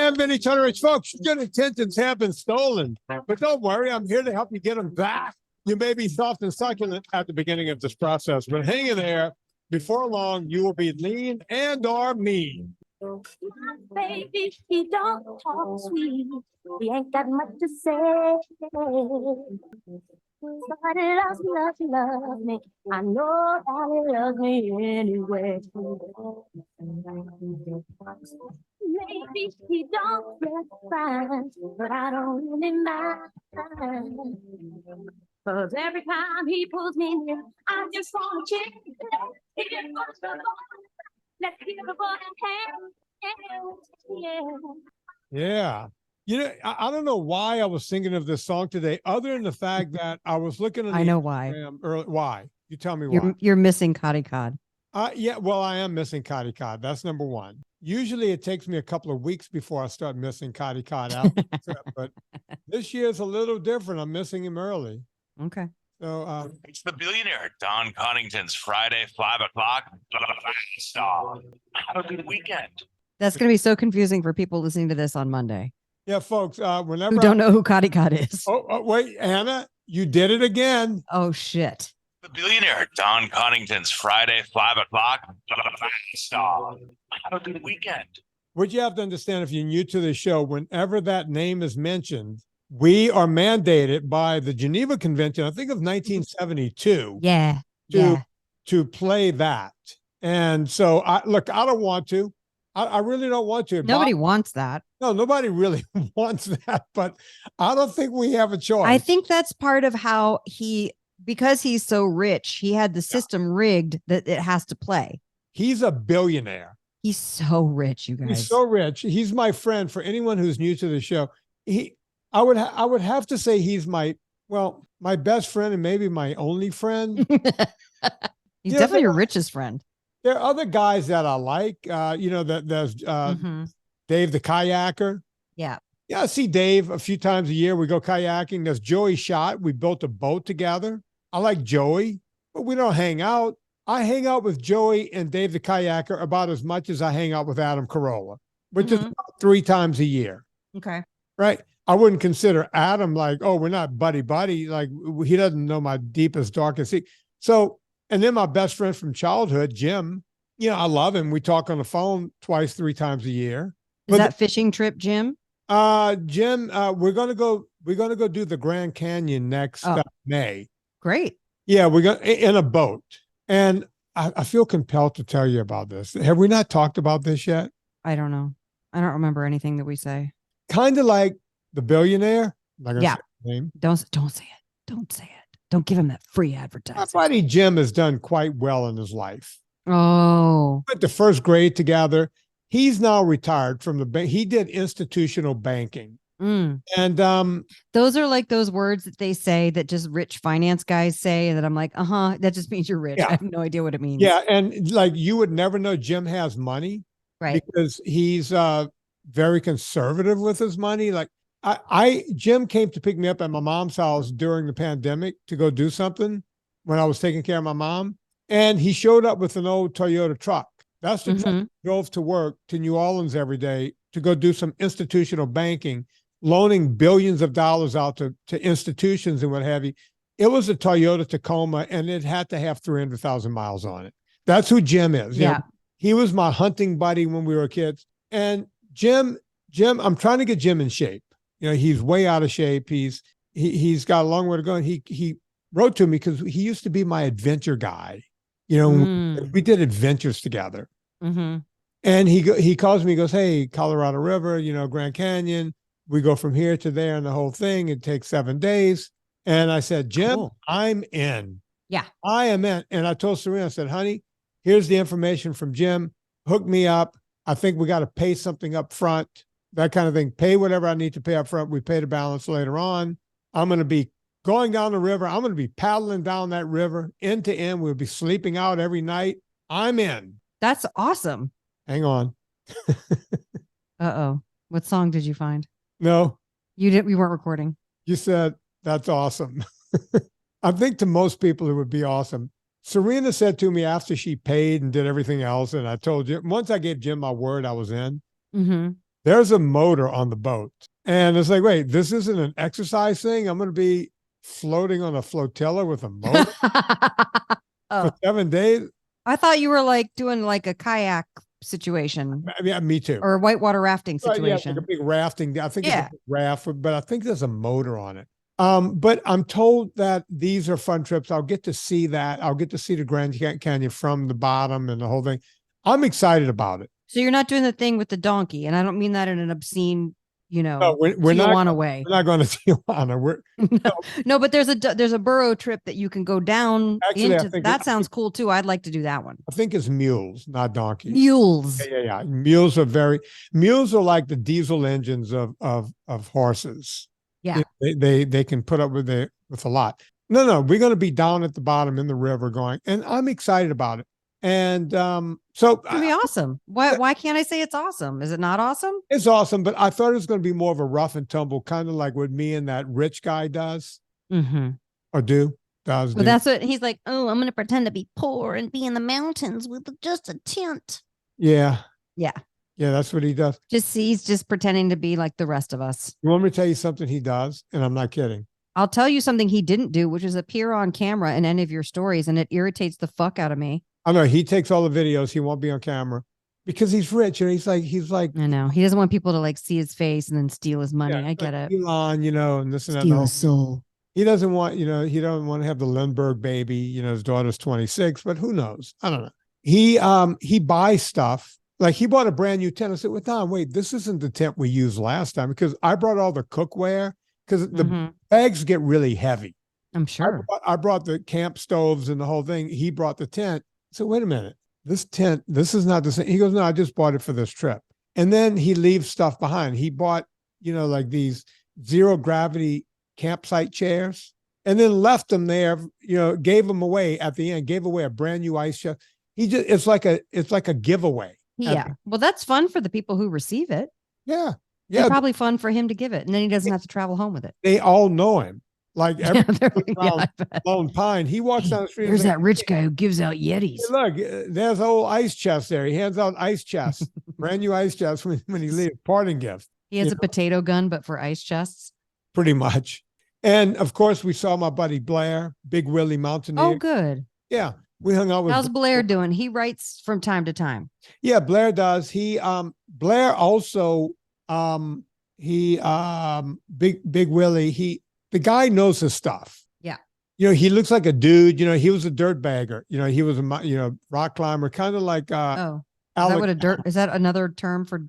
am Vinnie Tortorich. Folks, good intentions have been stolen, but don't worry, I'm here to help you get them back. You may be soft and succulent at the beginning of this process, but hang in there. Before long, you will be lean and or mean. Baby, he don't talk sweet. He ain't got much to say. Somebody loves me. I know that he loves me anyway. Maybe he don't dress fine, but I don't really mind. Cause every time he pulls me near, I just want to chill. Let's give a Yeah. You know, I don't know why I was thinking of this song today, other than the fact that I was looking at I know why. Why? You tell me why. You're missing Cotty Cod. Yeah, well, I am missing Cotty Cod. That's number one. Usually it takes me a couple of weeks before I start missing Cotty Cod out. But this year's a little different. I'm missing him early. Okay. So it's the billionaire Don Coddington's Friday 5 o'clock. Have a good weekend. That's going to be so confusing for people listening to this on Monday. yeah, folks, whenever Who don't know who Cotty Cod is. Oh, wait, Anna, you did it again. Oh, shit. The billionaire Don Coddington's Friday 5 o'clock. Have a good weekend. What you have to understand, if you're new to the show, whenever that name is mentioned, we are mandated by the Geneva Convention, I think of 1972, Yeah. to play that. And so, I don't want to. I really don't want to. Nobody wants that. No, nobody really wants that, but I don't think we have a choice. I think that's part of how because he's so rich, he had the system rigged that it has to play. He's a billionaire. He's so rich, you guys. He's so rich. He's my friend. For anyone who's new to the show, I would have to say he's my best friend and maybe my only friend. He's definitely your richest friend. There are other guys that I like. There's Dave the kayaker. Yeah. Yeah, I see Dave a few times a year. We go kayaking. There's Joey Schott. We built a boat together. I like Joey, but we don't hang out. I hang out with Joey and Dave the kayaker about as much as I hang out with Adam Carolla, which is about 3 times a year. Okay. Right. I wouldn't consider Adam like, oh, we're not buddy. Like, he doesn't know my deepest, darkest secret. So, and then my best friend from childhood, Jim, I love him. We talk on the phone 2-3 times a year. Is that fishing trip, Jim? Jim, we're gonna go do the Grand Canyon next May. Great. Yeah, we're going in a boat. And I feel compelled to tell you about this. Have we not talked about this yet? I don't know. I don't remember anything that we say. Kind of like the billionaire. Yeah. Name. Don't say it. Don't say it. Don't give him that free advertising. My buddy Jim has done quite well in his life. Oh. We went to first grade together. He's now retired from the bank. He did institutional banking. Mm. And those are like those words that they say that just rich finance guys say, and that I'm like, that just means you're rich. Yeah. I have no idea what it means. Yeah, and like you would never know Jim has money, right? Because he's very conservative with his money. Like Jim came to pick me up at my mom's house during the pandemic to go do something when I was taking care of my mom, and he showed up with an old Toyota truck. That's the truck he drove to work to New Orleans every day to go do some institutional banking, loaning billions of dollars out to institutions and what have you. It was a Toyota Tacoma, and it had to have 300,000 miles on it. That's who Jim is. Yeah. He was my hunting buddy when we were kids. And Jim, I'm trying to get Jim in shape. He's way out of shape. He's got a long way to go. And he wrote to me because he used to be my adventure guy. We did adventures together. Mm-hmm. And he calls me, he goes, hey, Colorado River, Grand Canyon. We go from here to there and the whole thing. It takes 7 days. And I said, Jim, cool. I'm in. Yeah. I am in. And I told Serena, I said, honey, here's the information from Jim. Hook me up. I think we got to pay something up front, that kind of thing. Pay whatever I need to pay up front. We pay the balance later on. I'm going to be going down the river. I'm going to be paddling down that river end to end. We'll be sleeping out every night. I'm in. That's awesome. Hang on. Uh-oh. What song did you find? No. We weren't recording. You said, that's awesome. I think to most people, it would be awesome. Serena said to me after she paid and did everything else, and I told you, once I gave Jim my word I was in, there's a motor on the boat. And it's like, wait, this isn't an exercise thing. I'm going to be floating on a flotilla with a motor Oh, for 7 days. I thought you were like doing like a kayak situation Yeah, me too. or a whitewater rafting Right, yeah, it's situation. like a big rafting. I think it's Yeah. a big raft, but I think there's a motor on it. But I'm told that these are fun trips. I'll get to see that. I'll get to see the Grand Canyon from the bottom and the whole thing. I'm excited about it. So you're not doing the thing with the donkey, and I don't mean that in an obscene, No, we're not. Tijuana way. We're not going to Tijuana. We're No, but there's a burrow trip that you can go down Actually, I into. think That sounds cool too. I'd like to do that one. I think it's mules, not donkeys. Mules. Yeah. Mules are like the diesel engines of horses. Yeah. They can put up with a lot. No, we're going to be down at the bottom in the river going, and I'm excited about it. And so It's gonna be awesome. Why can't I say it's awesome? Is it not awesome? it's awesome, but I thought it was going to be more of a rough and tumble, kind of like what me and that rich guy does Mm-hmm. or does. But do. that's what he's like. Oh, I'm gonna pretend to be poor and be in the mountains with just a tent. Yeah. Yeah. Yeah, that's what he does. He's just pretending to be like the rest of us. You want me to tell you something he does? And I'm not kidding. I'll tell you something he didn't do, which is appear on camera in any of your stories, and it irritates the fuck out of me. I know he takes all the videos. He won't be on camera because he's rich. And he's like, I know he doesn't want people to like see his face and then steal his money. yeah, I get like it. Elon, and this and that. Steal his soul. He doesn't want, he don't want to have the Lindbergh baby. His daughter's 26, but who knows? I don't know. He buys stuff. Like he bought a brand new tent. I said, well, Don, wait, this isn't the tent we used last time because I brought all the cookware because the Mhm. bags get really heavy. I'm sure. I brought the camp stoves and the whole thing. He brought the tent. So wait a minute, this tent, this is not the same. He goes, no, I just bought it for this trip. And then he leaves stuff behind. He bought, like these zero gravity campsite chairs and then left them there, gave them away at the end, gave away a brand new ice chest. It's like a giveaway. Yeah. Well, that's fun for the people who receive it. Yeah. Yeah. Yeah. Probably fun for him to give it. And then he doesn't have to travel home with it. They all know him. Like Yeah, every they're like, yeah, I bet. Lone Pine, he walks down the street. There's and that rich guy who gives out Yetis. Hey, look, there's old ice chest there. He hands out ice chests, brand new ice chests when he leaves, parting gift, He has a potato gun, but for ice chests. pretty much. And of course, we saw my buddy Blair, Big Willie Mountaineer. Oh, good. Yeah, we hung out with. How's Blair doing? He writes from time to time. Yeah, Blair does. Blair also, Big Willie. The guy knows his stuff. Yeah. He looks like a dude. He was a dirt bagger. He was a rock climber, kind of like Oh, is Alex that what is that another term for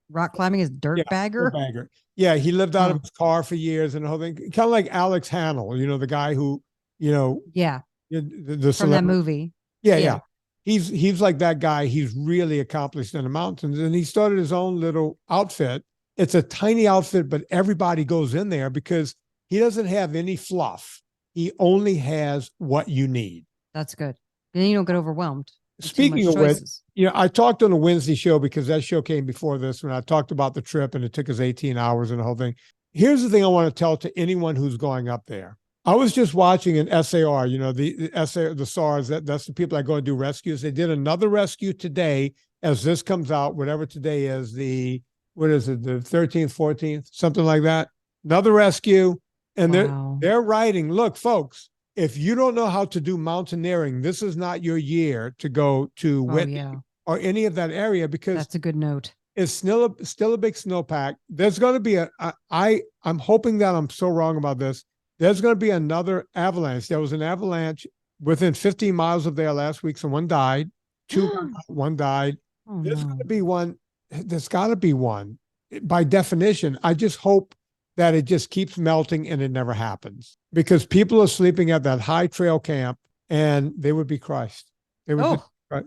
rock climbing is dirt bagger? Dirt bagger. Yeah, he lived out of his car for years and the whole thing. Kind of like Alex Hannell, the guy who, Yeah. the From that celebrity. movie. Yeah. yeah. He's like that guy. He's really accomplished in the mountains, and he started his own little outfit. It's a tiny outfit, but everybody goes in there because he doesn't have any fluff. He only has what you need. That's good. Then you don't get overwhelmed. with too Speaking much of which, choices. I talked on a Wednesday show because that show came before this when I talked about the trip and it took us 18 hours and the whole thing. Here's the thing I want to tell to anyone who's going up there. I was just watching an SAR, the SAR, the SARs, that's the people that go and do rescues. They did another rescue today as this comes out, whatever today is, the 13th, 14th, something like that. Another rescue. And Wow. they're writing, look, folks, if you don't know how to do mountaineering, this is not your year to go to Whitney yeah. or any of that area because That's a good note. it's still a big snowpack. There's going to be I'm hoping that I'm so wrong about this. There's going to be another avalanche. There was an avalanche within 15 miles of there last week. Someone died. One died. Oh, There's no. going to be one. There's got to be one. By definition, I just hope that it just keeps melting and it never happens because people are sleeping at that high trail camp and they would be crushed. They would.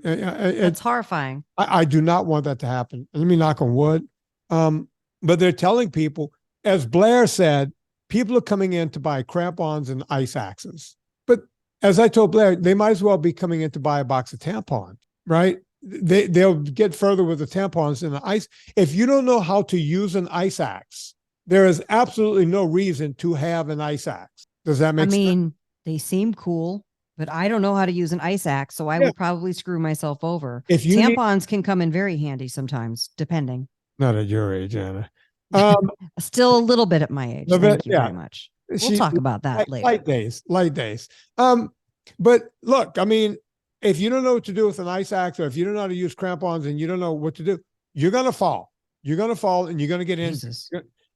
That's horrifying. I do not want that to happen. Let me knock on wood. But they're telling people, as Blair said, people are coming in to buy crampons and ice axes. But as I told Blair, they might as well be coming in to buy a box of tampons, right? They'll get further with the tampons than the ice. If you don't know how to use an ice axe, there is absolutely no reason to have an ice axe. Does that make sense? They seem cool, but I don't know how to use an ice axe, so I will probably screw myself over. If you Tampons can come in very handy sometimes, depending. Not at your age, Anna. Um, Still a little bit at my age. little bit, Thank you yeah. very much. We'll talk about that later. Light days, light days. But look, I mean, if you don't know what to do with an ice axe, or if you don't know how to use crampons and you don't know what to do, you're gonna fall. You're gonna fall, and you're gonna get in. Jesus.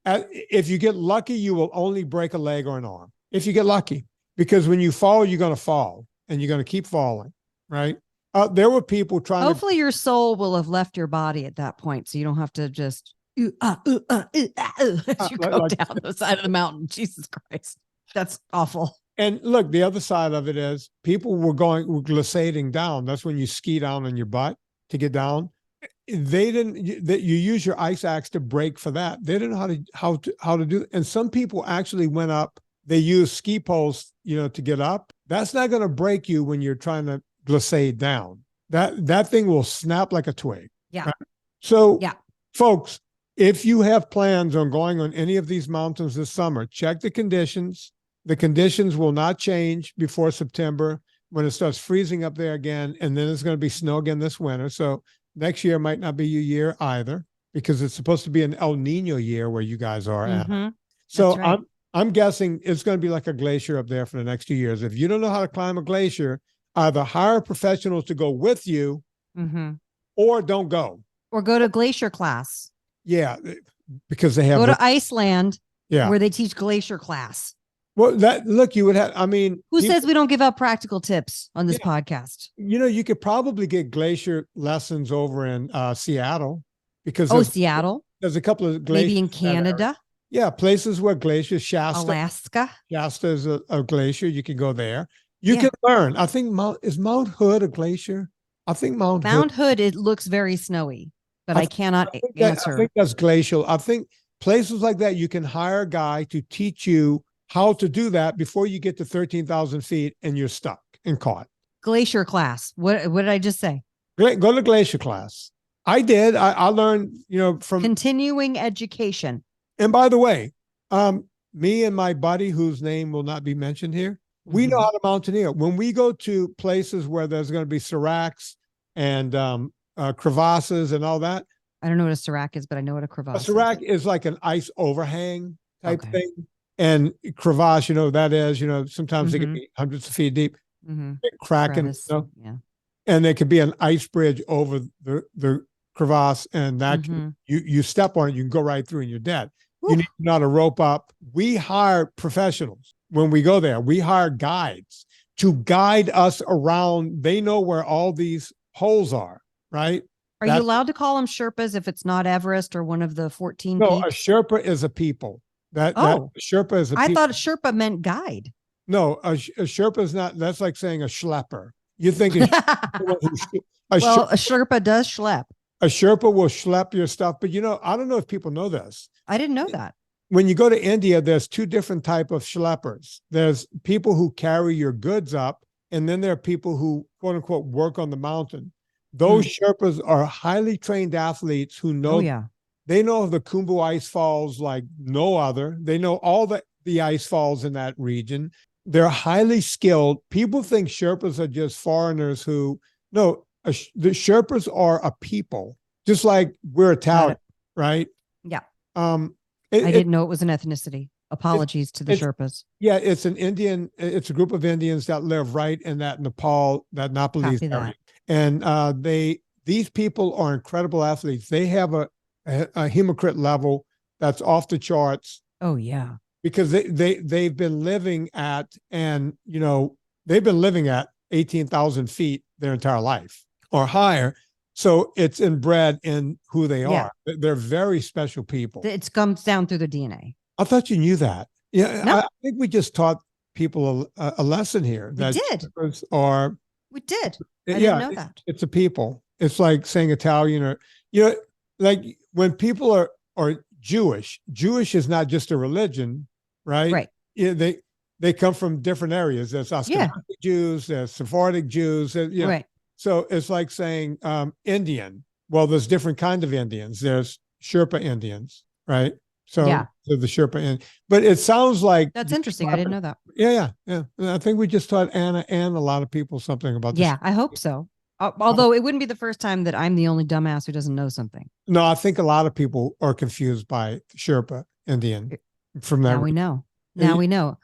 If you get lucky, you will only break a leg or an arm. If you get lucky, because when you fall, you're gonna fall, and you're gonna keep falling, right? There were people trying. Hopefully, your soul will have left your body at that point, so you don't have to just as you go down the side of the mountain. Jesus Christ, that's awful. And look, the other side of it is people were glissading down. That's when you ski down on your butt to get down. They didn't. That you use your ice axe to brake for that. They didn't know how to do. And some people actually went up. They used ski poles, to get up. That's not going to break you when you're trying to glissade down. That thing will snap like a twig. Yeah. Right? So, yeah, folks, if you have plans on going on any of these mountains this summer, check the conditions. The conditions will not change before September when it starts freezing up there again. And then it's going to be snow again this winter. So next year might not be your year either, because it's supposed to be an El Nino year where you guys are at. So right. I'm guessing it's going to be like a glacier up there for the next 2 years. If you don't know how to climb a glacier, either hire professionals to go with you or don't go. Or go to glacier class. Yeah, because they have go to Iceland where they teach glacier class. Well, you would have, I mean. Who says we don't give out practical tips on this podcast? You could probably get glacier lessons over in Seattle, because Seattle. There's a couple of glaciers. Maybe in Canada. Yeah, places where glaciers, Shasta. Alaska. Shasta is a glacier. You can go there. You can learn. I think Mount Hood a glacier? I think Mount Hood, it looks very snowy, but I cannot answer. I think that's glacial. I think places like that, you can hire a guy to teach you how to do that before you get to 13,000 feet and you're stuck and caught. Glacier class. What did I just say? Go to glacier class. I did. I learned, from continuing education. And by the way, me and my buddy, whose name will not be mentioned here, we know how to mountaineer. When we go to places where there's going to be seracs and crevasses and all that. I don't know what a serac is, but I know what a crevasse is. A serac is like an ice overhang type thing. And crevasse, that is, sometimes they can be hundreds of feet deep, cracking, and there could be an ice bridge over the crevasse, and that you step on it, you can go right through and you're dead. Ooh. You need to know how to rope up. We hire professionals when we go there. We hire guides to guide us around. They know where all these holes are, right? Are you allowed to call them Sherpas if it's not Everest or one of the 14 No, peaks? a Sherpa is a people. That Sherpa is a I people. thought Sherpa meant guide. No, a Sherpa is not. That's like saying a schlepper. You think a Sherpa does schlep. A Sherpa will schlep your stuff, but I don't know if people know this. I didn't know that. When you go to India, there's two different type of schleppers. There's people who carry your goods up, and then there are people who, quote unquote, work on the mountain. Those Sherpas are highly trained athletes who know. They know the Khumbu ice falls like no other. They know all the ice falls in that region. They're highly skilled. People think Sherpas are just foreigners the Sherpas are a people, just like we're Italian, right? Yeah. I didn't know it was an ethnicity. Apologies to the Sherpas. Yeah, it's an Indian. It's a group of Indians that live right in that Nepalese area. And these people are incredible athletes. They have a hematocrit level that's off the charts. Oh yeah, because they've been living at 18,000 feet their entire life or higher. So it's inbred in who they are. They're very special people. It comes down through the DNA. I thought you knew that. Yeah, no. I think we just taught people a lesson here. We did. We did. I didn't know that. It's a people. It's like saying Italian or like when people are Jewish is not just a religion, right? Right. Yeah, they come from different areas. There's Ashkenazi Jews, there's Sephardic Jews, right. So it's like saying Indian. Well, there's different kind of Indians. There's Sherpa Indians, right? So the Sherpa but it sounds like that's interesting. I didn't know that. Yeah. I think we just taught Anna and a lot of people something about this. Yeah, I hope so. Although it wouldn't be the first time that I'm the only dumbass who doesn't know something. No, I think a lot of people are confused by Sherpa Indian from that. Now we know. Now we know.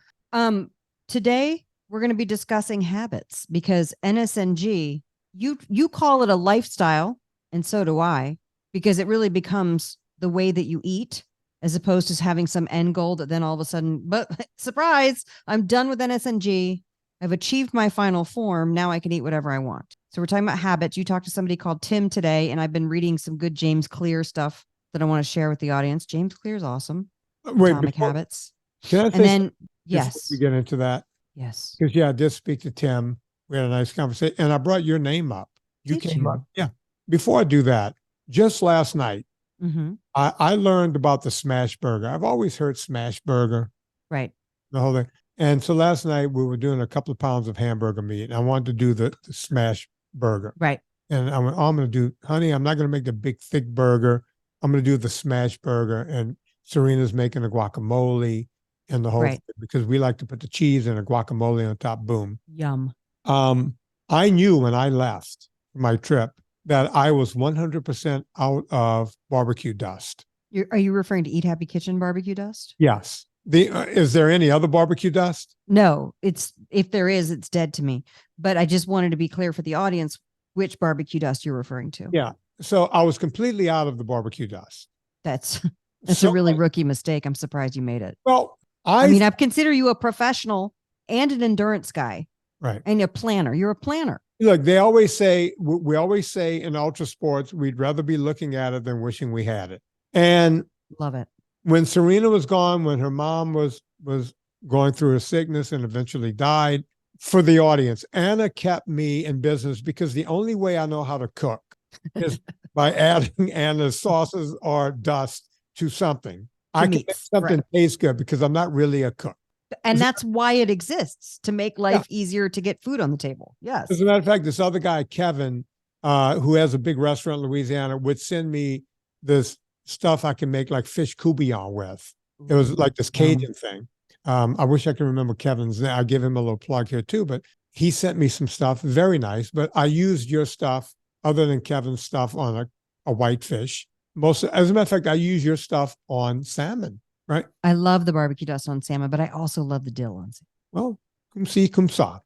Today we're going to be discussing habits because NSNG, you call it a lifestyle, and so do I, because it really becomes the way that you eat as opposed to having some end goal that then all of a sudden, but surprise, I'm done with NSNG. I've achieved my final form. Now I can eat whatever I want. So we're talking about habits. You talked to somebody called Tim today, and I've been reading some good James Clear stuff that I want to share with the audience. James Clear is awesome. Wait, Atomic Habits. Can I And say then, yes. we get into that? Yes. Because I did speak to Tim. We had a nice conversation, and I brought your name up. You Did came you? up. Yeah. Before I do that, just last night, Mm-hmm. I learned about the smash burger. I've always heard smash burger, Right. the whole thing. And so last night we were doing a couple of pounds of hamburger meat, and I wanted to do the smash burger. Right. And I went, oh, I'm going to do, honey, I'm not going to make the big thick burger. I'm going to do the smash burger. And Serena's making a guacamole and the whole Right. thing, because we like to put the cheese and a guacamole on top. Boom. Yum. I knew when I left my trip that I was 100% out of barbecue dust. Are you referring to Eat Happy Kitchen barbecue dust? Yes. Is there any other barbecue dust? No, if there is, it's dead to me. But I just wanted to be clear for the audience which barbecue dust you're referring to. Yeah. So I was completely out of the barbecue dust. That's So a really rookie mistake. I'm surprised you made it. Well, I mean, I consider you a professional and an endurance guy. Right. And a planner. You're a planner. Look, they always say, we always say in ultra sports, we'd rather be looking at it than wishing we had it. And Love it. when Serena was gone, when her mom was going through a sickness and eventually died, for the audience, Anna kept me in business because the only way I know how to cook is by adding Anna's sauces or dust to something. I can make something taste good because I'm not really a cook. And that's why it exists, to make life easier to get food on the table. Yes. As a matter of fact, this other guy, Kevin, who has a big restaurant in Louisiana, would send me this stuff I can make like fish coubillon with. It was like this Cajun thing. I wish I could remember Kevin's name. I'll give him a little plug here too, but he sent me some stuff, very nice, but I used your stuff other than Kevin's stuff on a whitefish. As a matter of fact, I use your stuff on salmon, right? I love the barbecue dust on salmon, but I also love the dill on salmon. Well, cum si, cum sa.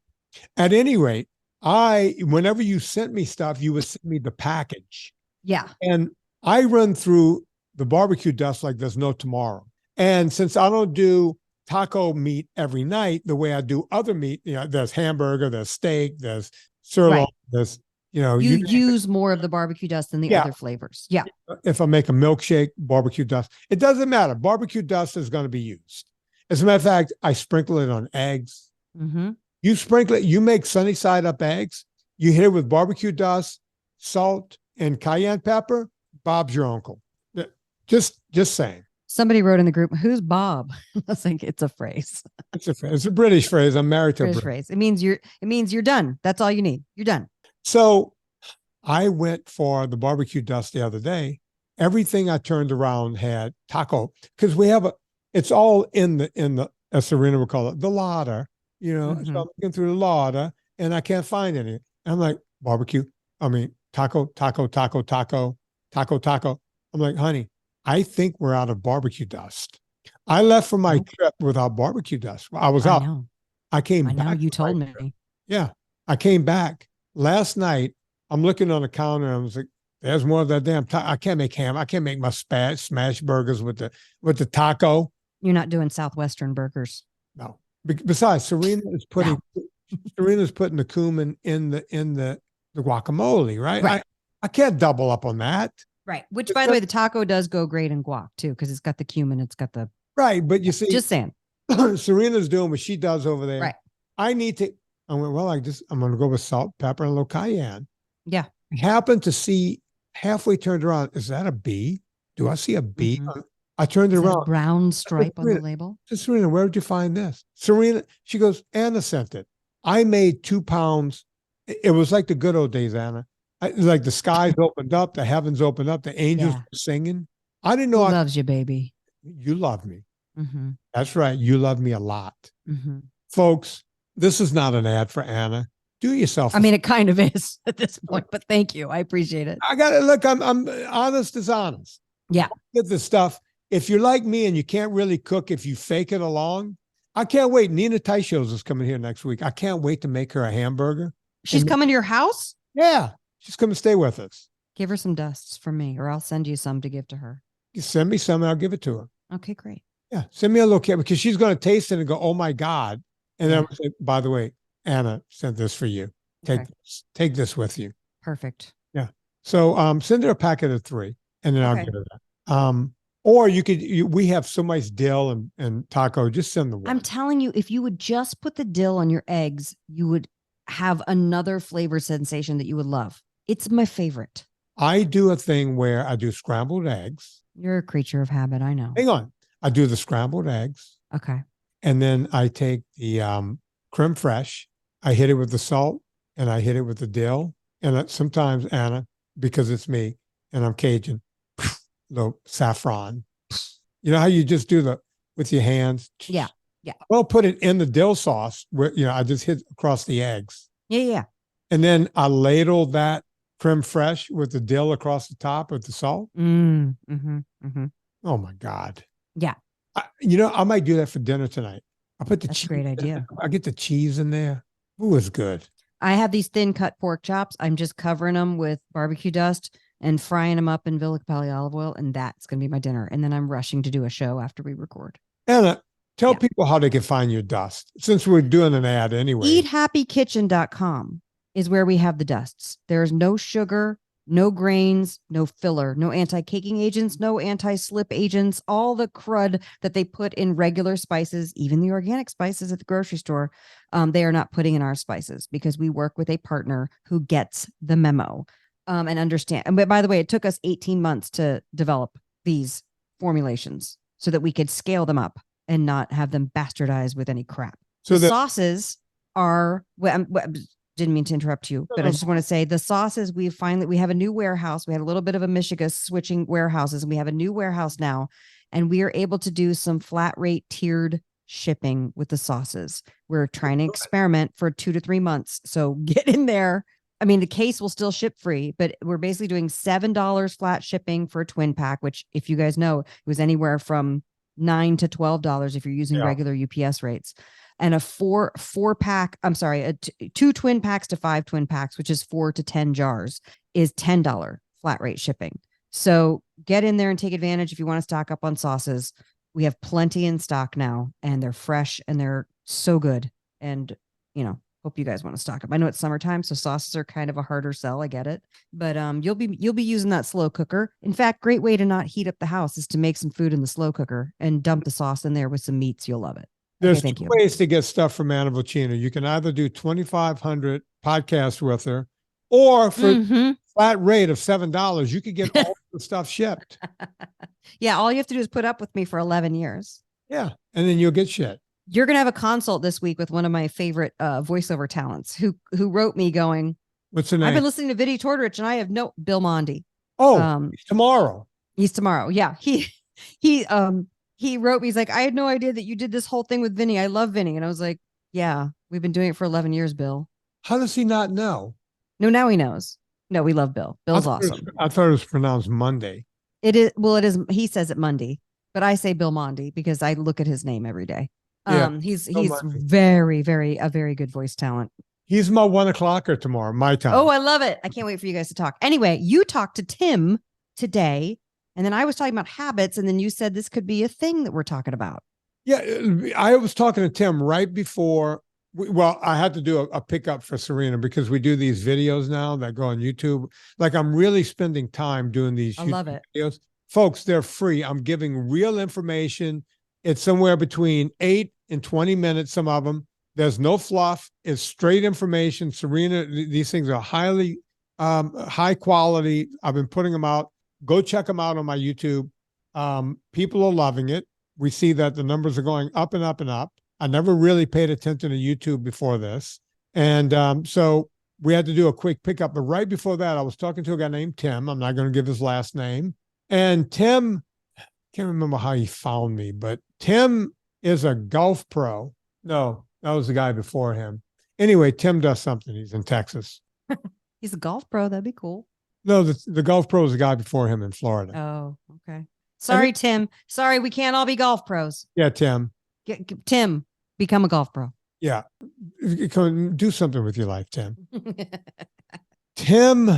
At any rate, whenever you sent me stuff, you would send me the package. Yeah. And I run through the barbecue dust like there's no tomorrow. And since I don't do taco meat every night the way I do other meat, there's hamburger, there's steak, there's sirloin, there's, you use more of the barbecue dust than the other flavors. Yeah. If I make a milkshake, barbecue dust, it doesn't matter. Barbecue dust is going to be used. As a matter of fact, I sprinkle it on eggs. Mm-hmm. You sprinkle it, you make sunny side up eggs, you hit it with barbecue dust, salt, and cayenne pepper. Bob's your uncle. Just saying. Somebody wrote in the group, "Who's Bob?" I think it's a phrase. It's a British phrase. I'm married to a British phrase. It means you're done. That's all you need. You're done. So I went for the barbecue dust the other day. Everything I turned around had taco, because we have it's all in the, as Serena would call it, the larder, So I'm looking through the larder and I can't find any. I'm like, taco. I'm like, honey, I think we're out of barbecue dust. I left for my trip without barbecue dust. I was out. I came back. I know, you told me. Yeah. I came back last night. I'm looking on the counter. And I was like, there's more of that damn I can't make ham. I can't make my smash burgers with the taco. You're not doing Southwestern burgers. No. Besides, Serena's putting the cumin in the guacamole, right? I can't double up on that. Right. Which, by the way, the taco does go great in guac too, because it's got the cumin. It's got the right. But you see, just saying, Serena's doing what she does over there. Right. I went, well, I'm going to go with salt, pepper, and a little cayenne. Yeah. I happened to see halfway turned around. Is that a bee? Do I see a bee? Mm-hmm. I turned it around. Brown stripe on the label. Serena, where did you find this? Serena, she goes, Anna sent it. I made 2 pounds. It was like the good old days, Anna. Like the skies opened up, the heavens opened up, the angels were singing. I didn't know. Who loves you, baby. You love me. Mm-hmm. That's right. You love me a lot. Mm-hmm. Folks, this is not an ad for Anna. do yourself. I mean, it kind of is at this point, but thank you. I appreciate it. I got to look. I'm honest as honest. Yeah. Get the stuff. If you're like me and you can't really cook, if you fake it along, I can't wait. Nina Teichos is coming here next week. I can't wait to make her a hamburger. She's coming to your house? Yeah, she's coming to stay with us. Give her some dusts from me, or I'll send you some to give to her. You send me some and I'll give it to her. Okay, great. Yeah, send me a little kit because she's going to taste it and go, "Oh my God!" And then I'll say, "By the way, Anna sent this for you. Take this with you." Perfect. Yeah. So send her a packet of 3, and then I'll Okay. give her that. Or we have so much dill and taco. Just send the one. I'm telling you, if you would just put the dill on your eggs, you would have another flavor sensation that you would love. It's my favorite. I do a thing where I do scrambled eggs. You're a creature of habit. I know. Hang on. I do the scrambled eggs, Okay. and then I take the creme fraiche. I hit it with the salt, and I hit it with the dill. And sometimes, Anna, because it's me and I'm Cajun, the saffron. You know how you just do with your hands? Yeah. Yeah. Well, put it in the dill sauce where, I just hit across the eggs. Yeah. And then I ladle that creme fraiche with the dill across the top with the salt. Oh my God. Yeah. I might do that for dinner tonight. I put the That's cheese. a great idea. I get the cheese in there. Ooh, it's good. I have these thin cut pork chops. I'm just covering them with barbecue dust and frying them up in Villa Capelli olive oil. And that's going to be my dinner. And then I'm rushing to do a show after we record. Anna, tell people how they can find your dust since we're doing an ad anyway. Eathappykitchen.com is where we have the dusts. There's no sugar, no grains, no filler, no anti-caking agents, no anti-slip agents, all the crud that they put in regular spices, even the organic spices at the grocery store, they are not putting in our spices because we work with a partner who gets the memo and understand. And by the way, it took us 18 months to develop these formulations so that we could scale them up and not have them bastardized with any crap. So the sauces are, didn't mean to interrupt you, but I just want to say the sauces we have a new warehouse. We had a little bit of a Michigan switching warehouses, and we have a new warehouse now, and we are able to do some flat rate tiered shipping with the sauces. We're trying to experiment for 2 to 3 months. So get in there. I mean, the case will still ship free, but we're basically doing $7 flat shipping for a twin pack, which if you guys know, it was anywhere from $9 to $12 if you're using regular UPS rates. And a two twin packs to 5 twin packs, which is 4 to 10 jars, is $10 flat rate shipping. So get in there and take advantage if you want to stock up on sauces. We have plenty in stock now, and they're fresh and they're so good. And, hope you guys want to stock up. I know it's summertime, so sauces are kind of a harder sell. I get it, but you'll be using that slow cooker. In fact, great way to not heat up the house is to make some food in the slow cooker and dump the sauce in there with some meats. You'll love it. There's 2 ways to get stuff from Anna Vocino. You can either do 2,500 podcasts with her, or for flat rate of $7, you could get all the stuff shipped. Yeah, all you have to do is put up with me for 11 years. Yeah, and then you'll get shit. You're going to have a consult this week with one of my favorite voiceover talents who wrote me going, what's the name? I've been listening to Vinnie Tortorich and I have Bill Mondi. Oh, tomorrow. He's tomorrow. Yeah. He wrote me. He's like, I had no idea that you did this whole thing with Vinnie. I love Vinnie. And I was like, yeah, we've been doing it for 11 years, Bill. How does he not know? No, now he knows. No, we love Bill. Bill's awesome. I thought it was pronounced Monday. It is. Well, it is. He says it Monday, but I say Bill Mondi because I look at his name every day. He's very, a very good voice talent. He's my 1:00 tomorrow, my time. Oh, I love it. I can't wait for you guys to talk. Anyway, you talked to Tim today, and then I was talking about habits, and then you said this could be a thing that we're talking about. Yeah, I was talking to Tim right before. I had to do a pickup for Serena because we do these videos now that go on YouTube. Like I'm really spending time doing these YouTube videos. Folks, they're free. I'm giving real information. It's somewhere between 8 and 20 minutes, some of them. There's no fluff. It's straight information. Serena, these things are highly high quality. I've been putting them out. Go check them out on my YouTube. People are loving it. We see that the numbers are going up and up and up. I never really paid attention to YouTube before this. And so we had to do a quick pickup. But right before that, I was talking to a guy named Tim. I'm not going to give his last name. And Tim, can't remember how he found me, but Tim is a golf pro. No, that was the guy before him. Anyway, Tim does something. He's in Texas. He's a golf pro. That'd be cool. No, the golf pro is the guy before him in Florida. Oh, okay. Sorry, Tim. Sorry, we can't all be golf pros. Yeah, Tim. Tim, become a golf pro. Yeah. Come do something with your life, Tim. Tim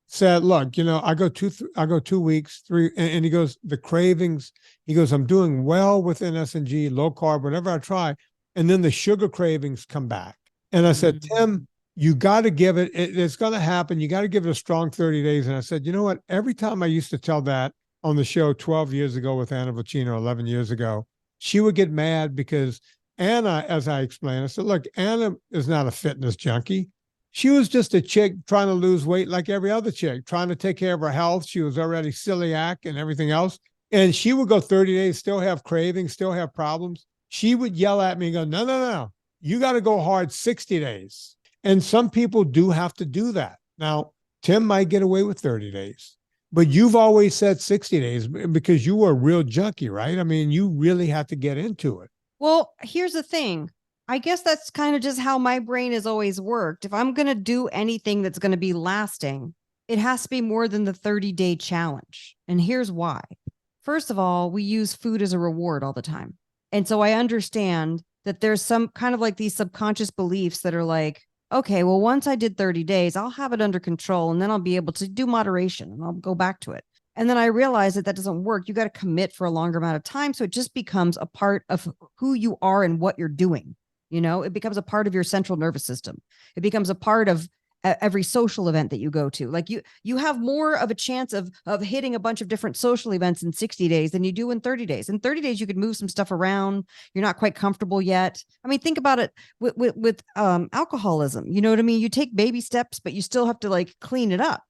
said, look, I go 2 weeks, three, and he goes, the cravings, he goes, I'm doing well with NSNG, low carb, whatever I try. And then the sugar cravings come back. And I said, Tim, you got to give it's going to happen. You got to give it a strong 30 days. And I said, you know what? Every time I used to tell that on the show 12 years ago with Anna Vocino, 11 years ago, she would get mad because Anna, as I explained, I said, look, Anna is not a fitness junkie. She was just a chick trying to lose weight like every other chick, trying to take care of her health. She was already celiac and everything else. And she would go 30 days, still have cravings, still have problems. She would yell at me and go, no. You got to go hard 60 days. And some people do have to do that. Now, Tim might get away with 30 days, but you've always said 60 days because you were a real junkie, right? I mean, you really have to get into it. Well, here's the thing. I guess that's kind of just how my brain has always worked. If I'm going to do anything that's going to be lasting, it has to be more than the 30-day challenge. And here's why. First of all, we use food as a reward all the time. And so I understand that there's some kind of like these subconscious beliefs that are like, okay, well, once I did 30 days, I'll have it under control and then I'll be able to do moderation and I'll go back to it. And then I realized that doesn't work. You got to commit for a longer amount of time. So it just becomes a part of who you are and what you're doing. It becomes a part of your central nervous system. It becomes a part of every social event that you go to. Like you have more of a chance of hitting a bunch of different social events in 60 days than you do in 30 days. In 30 days, you could move some stuff around. You're not quite comfortable yet. I mean, think about it with alcoholism. You know what I mean? You take baby steps, but you still have to like clean it up,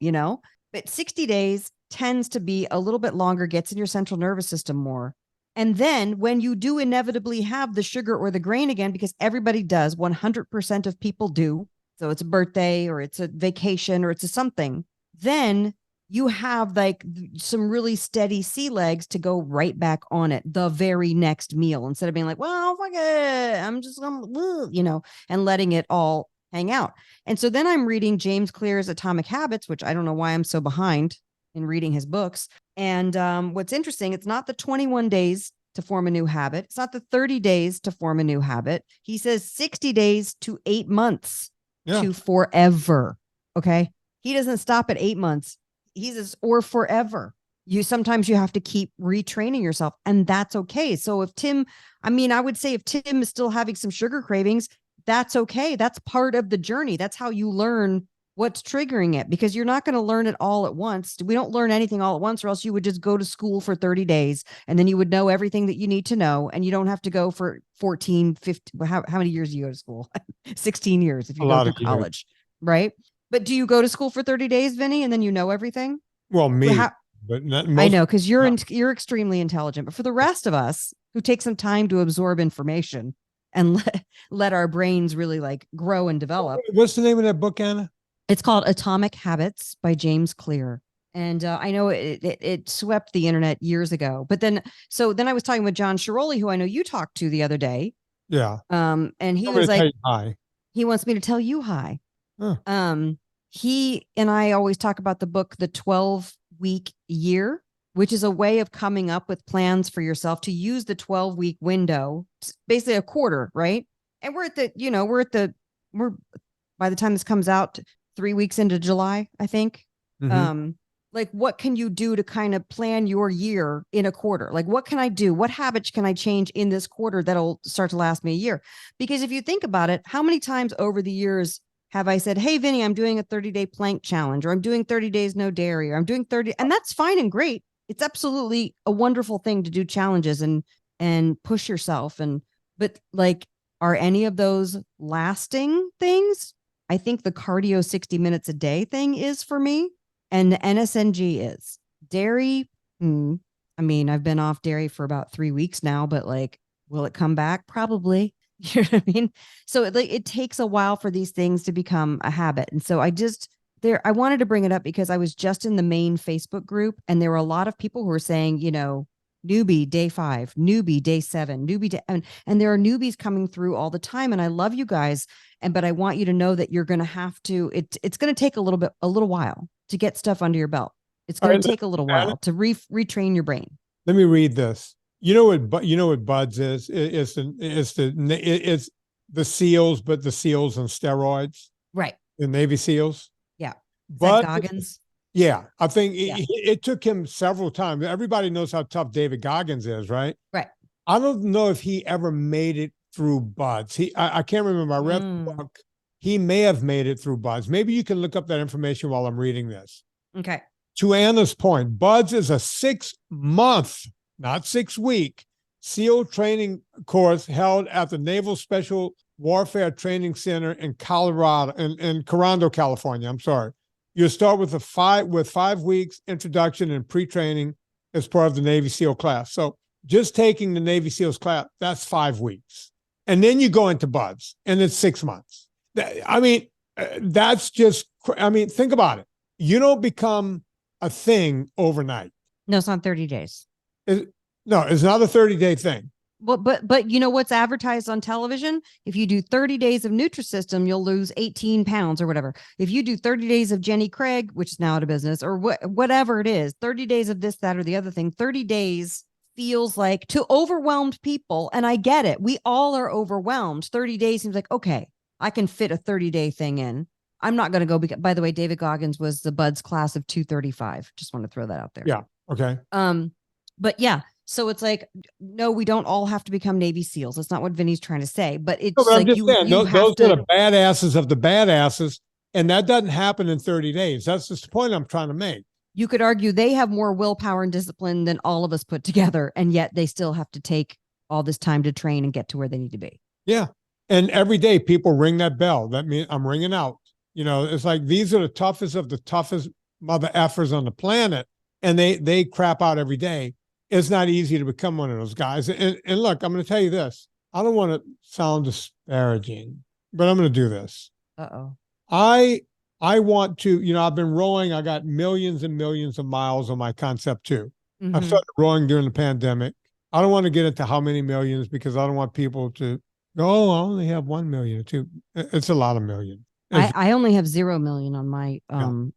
But 60 days tends to be a little bit longer, gets in your central nervous system more. And then when you do inevitably have the sugar or the grain again, because everybody does, 100% of people do. So it's a birthday or it's a vacation or it's a something. Then you have like some really steady sea legs to go right back on it the very next meal instead of being like, well, fuck it, I'm just going, and letting it all hang out. And so then I'm reading James Clear's Atomic Habits, which I don't know why I'm so behind in reading his books. And what's interesting, it's not the 21 days to form a new habit. It's not the 30 days to form a new habit. He says 60 days to 8 months to forever. Okay. He doesn't stop at 8 months. He says, or forever. Sometimes you have to keep retraining yourself, and that's okay. So if Tim is still having some sugar cravings, that's okay. That's part of the journey. That's how you learn what's triggering it, because you're not going to learn it all at once. We don't learn anything all at once, or else you would just go to school for 30 days and then you would know everything that you need to know. And you don't have to go for 14, 15, how many years do you go to school? 16 years if you go to college, right? But do you go to school for 30 days, Vinnie, and then you know everything? Well, but not most. I know, because you're extremely intelligent. But for the rest of us who take some time to absorb information and let our brains really like grow and develop. What's the name of that book, Anna? It's called Atomic Habits by James Clear. And I know it swept the internet years ago. But then I was talking with John Shiroli, who I know you talked to the other day. Yeah. And he was like, hi. He wants me to tell you hi. Huh. He and I always talk about the book, The 12-Week Year, which is a way of coming up with plans for yourself to use the 12-week window, basically a quarter, right? And we're by the time this comes out, 3 weeks into July, I think. Mm-hmm. Like, what can you do to kind of plan your year in a quarter? Like, what can I do? What habits can I change in this quarter that'll start to last me a year? Because if you think about it, how many times over the years have I said, hey, Vinnie, I'm doing a 30-day plank challenge, or I'm doing 30 days no dairy, or I'm doing 30, and that's fine and great. It's absolutely a wonderful thing to do challenges and push yourself. But like, are any of those lasting things? I think the cardio 60 minutes a day thing is for me, and the NSNG is. Dairy, I've been off dairy for about 3 weeks now, but like, will it come back? Probably. You know what I mean? So it takes a while for these things to become a habit. And so I wanted to bring it up because I was just in the main Facebook group, and there were a lot of people who were saying, newbie day 5, newbie day 7, newbie day, and there are newbies coming through all the time. And I love you guys. But I want you to know that you're going to have to, it's going to take a little while to get stuff under your belt. It's going to take a little while to retrain your brain. Let me read this. You know what Buds is? It's the SEALs, but the SEALs on steroids. Right. The Navy SEAls. Yeah. But Goggins. Yeah, I think it took him several times. Everybody knows how tough David Goggins is, right? Right. I don't know if he ever made it through Buds. I can't remember. I read the book. He may have made it through Buds. Maybe you can look up that information while I'm reading this. Okay. To Anna's point, Buds is a 6-month, not 6-week, SEAL training course held at the Naval Special Warfare Training Center in Colorado, in Coronado, California. I'm sorry. You start with 5 weeks introduction and pre-training as part of the Navy SEAL class. So just taking the Navy SEALs class, that's 5 weeks. And then you go into Buds and it's 6 months. I mean, that's just, think about it. You don't become a thing overnight. No, it's not 30 days. No, it's not a 30-day thing. Well, but you know what's advertised on television? If you do 30 days of Nutrisystem, you'll lose 18 pounds or whatever. If you do 30 days of Jenny Craig, which is now out of business, or whatever it is, 30 days of this, that, or the other thing, 30 days feels like to overwhelmed people. And I get it. We all are overwhelmed. 30 days seems like, okay, I can fit a 30-day thing in. I'm not going to go. By the way, David Goggins was the Buds class of 235. Just want to throw that out there. Yeah. Okay. But yeah. So it's like, no, we don't all have to become Navy SEAls. That's not what Vinny's trying to say. But it's like those are the badasses of the badasses, and that doesn't happen in 30 days. That's just the point I'm trying to make. You could argue they have more willpower and discipline than all of us put together, and yet they still have to take all this time to train and get to where they need to be. Yeah. And every day people ring that bell. That means I'm ringing out. You know, it's like these are the toughest of the toughest mother effers on the planet, and they crap out every day. It's not easy to become one of those guys. And look, I'm going to tell you this. I don't want to sound disparaging, but I'm going to do this. Uh-oh. I want to, I've been rowing. I got millions and millions of miles on my Concept 2. I started rowing during the pandemic. I don't want to get into how many millions because I don't want people to go, oh, I only have 1 million or 2. It's a lot of million. I only have 0 million on my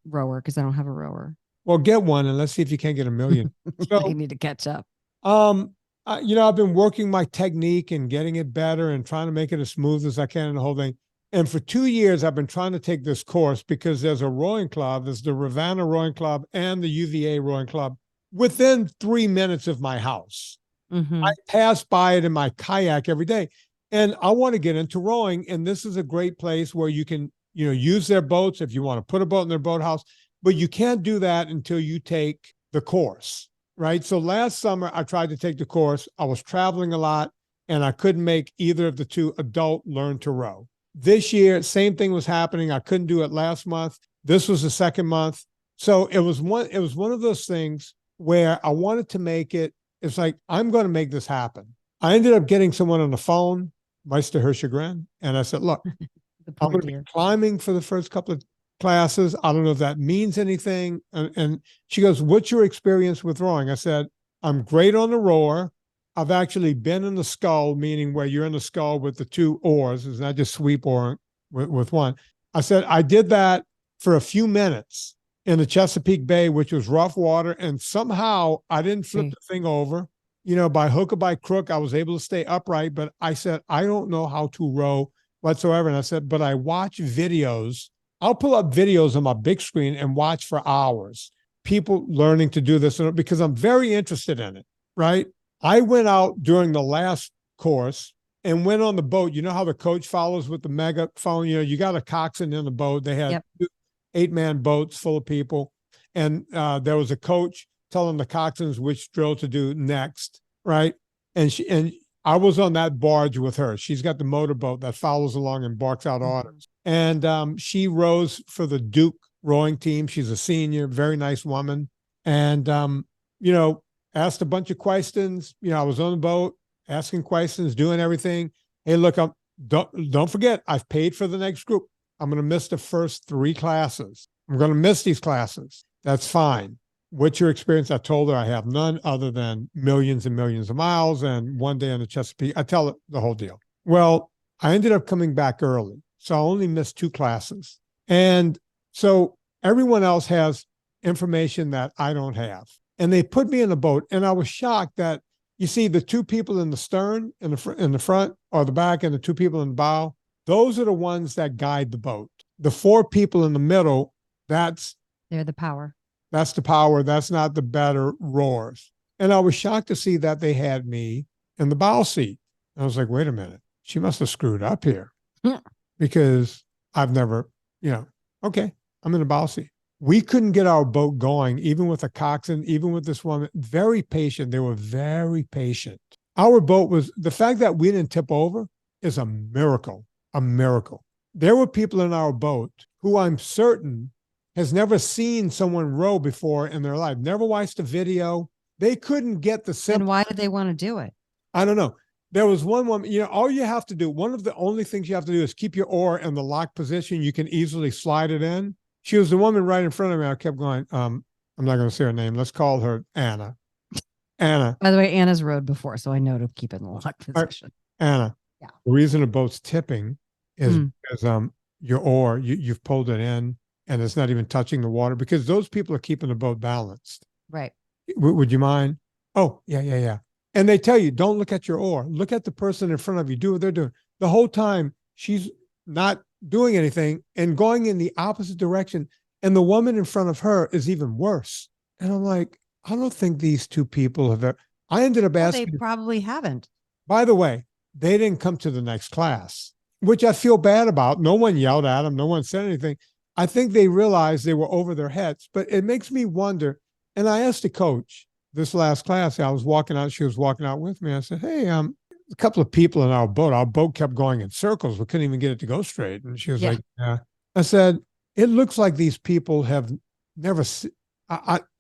rower because I don't have a rower. Well, get one and let's see if you can't get 1 million. So I need to catch up. I've been working my technique and getting it better and trying to make it as smooth as I can and the whole thing. And for 2 years, I've been trying to take this course because there's a rowing club. There's the Ravenna Rowing Club and the UVA Rowing Club within 3 minutes of my house. I pass by it in my kayak every day. And I want to get into rowing. And this is a great place where you can, use their boats if you want to put a boat in their boathouse. But you can't do that until you take the course, right? So last summer, I tried to take the course. I was traveling a lot, and I couldn't make either of the two adult learn to row. This year, same thing was happening. I couldn't do it last month. This was the second month. So it was one of those things where I wanted to make it. It's like, I'm going to make this happen. I ended up getting someone on the phone, much to her chagrin. And I said, look, I'm going to be climbing for the first couple of classes. I don't know if that means anything. And she goes, what's your experience with rowing? I said, I'm great on the rower. I've actually been in the scull, meaning where you're in the scull with the 2 oars. It's not just sweep oar with one. I said, I did that for a few minutes in the Chesapeake Bay, which was rough water. And somehow I didn't flip the thing over. By hook or by crook, I was able to stay upright. But I said, I don't know how to row whatsoever. And I said, but I watch videos. I'll pull up videos on my big screen and watch for hours, people learning to do this because I'm very interested in it, right? I went out during the last course and went on the boat. You know how the coach follows with the megaphone? You got a coxswain in the boat. They had 2 8-man boats full of people. And there was a coach telling the coxswains which drill to do next, right? And I was on that barge with her. She's got the motorboat that follows along and barks out orders. And she rows for the Duke rowing team. She's a senior, very nice woman. And, asked a bunch of questions. I was on the boat asking questions, doing everything. Hey, look, don't forget, I've paid for the next group. I'm going to miss the first 3 classes. I'm going to miss these classes. That's fine. what's your experience? I told her I have none other than millions and millions of miles and one day on the Chesapeake. I tell her the whole deal. Well, I ended up coming back early. So I only missed 2 classes. And so everyone else has information that I don't have. And they put me in a boat. And I was shocked that, you see, the 2 people in the stern, in the front or the back, and the 2 people in the bow, those are the ones that guide the boat. The 4 people in the middle, they're the power. That's the power. That's not the better rowers. And I was shocked to see that they had me in the bow seat. I was like, wait a minute. She must have screwed up here because I've never, okay, I'm in the bow seat. We couldn't get our boat going, even with a coxswain, even with this woman. Very patient. They were very patient. Our boat was, the fact that we didn't tip over is a miracle, a miracle. There were people in our boat who I'm certain has never seen someone row before in their life, never watched a video. They couldn't get the simple. And why did they want to do it? I don't know. There was one woman, all you have to do, one of the only things you have to do is keep your oar in the locked position. You can easily slide it in. She was the woman right in front of me. I kept going, I'm not going to say her name. Let's call her Anna. Anna. By the way, Anna's rowed before, so I know to keep it in the locked position. Anna. Yeah. The reason the boat's tipping is because your oar, you've pulled it in and it's not even touching the water because those people are keeping the boat balanced. Right. Would you mind? Oh, yeah. And they tell you, don't look at your oar. Look at the person in front of you. Do what they're doing. The whole time, she's not doing anything and going in the opposite direction. And the woman in front of her is even worse. And I'm like, I don't think these 2 people have ever. I ended up asking. They probably haven't. By the way, they didn't come to the next class, which I feel bad about. No one yelled at them. No one said anything. I think they realized they were over their heads. But it makes me wonder. And I asked the coach, this last class, I was walking out, she was walking out with me. I said, hey, a couple of people in our boat kept going in circles. We couldn't even get it to go straight. And she was like, yeah. I said, it looks like these people have never,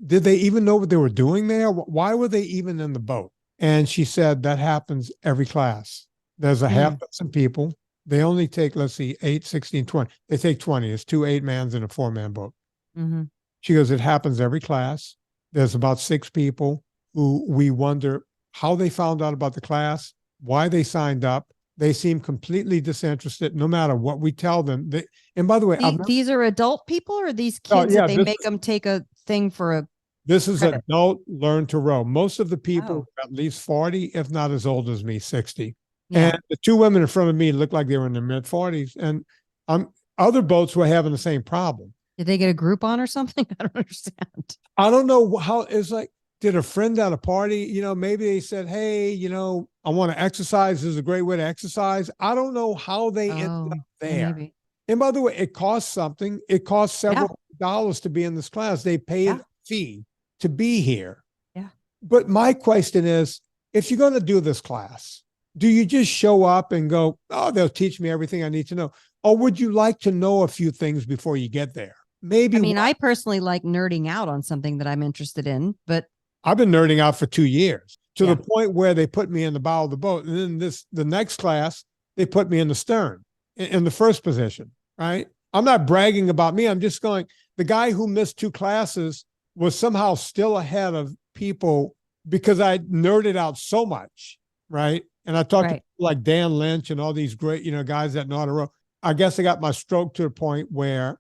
did they even know what they were doing there? Why were they even in the boat? And she said, that happens every class. There's a half dozen people. They only take, let's see, 8, 16, 20. They take 20. It's 2 8-mans and a 4-man boat. Mm-hmm. She goes, it happens every class. There's about 6 people who we wonder how they found out about the class, why they signed up. They seem completely disinterested no matter what we tell them. And by the way, these are adult people or these kids that they make them take a thing for a. This is adult learn to row. Most of the people are at least 40, if not as old as me, 60. Yeah. And the 2 women in front of me looked like they were in their mid 40s. And other boats were having the same problem. Did they get a Groupon or something? I don't understand. I don't know how it's like. Did a friend at a party, maybe they said, hey, I want to exercise. This is a great way to exercise. I don't know how they ended up there. Maybe. And by the way, it costs something. It costs several dollars to be in this class. They paid a fee to be here. Yeah. But my question is, if you're going to do this class, do you just show up and go, oh, they'll teach me everything I need to know? Or would you like to know a few things before you get there? Maybe. I mean, I personally like nerding out on something that I'm interested in, but I've been nerding out for 2 years to the point where they put me in the bow of the boat. And then the next class, they put me in the stern in the first position, right? I'm not bragging about me. I'm just going, the guy who missed 2 classes was somehow still ahead of people because I nerded out so much, right? And I talked to people like Dan Lynch and all these great, guys that know how to row. I guess I got my stroke to the point where,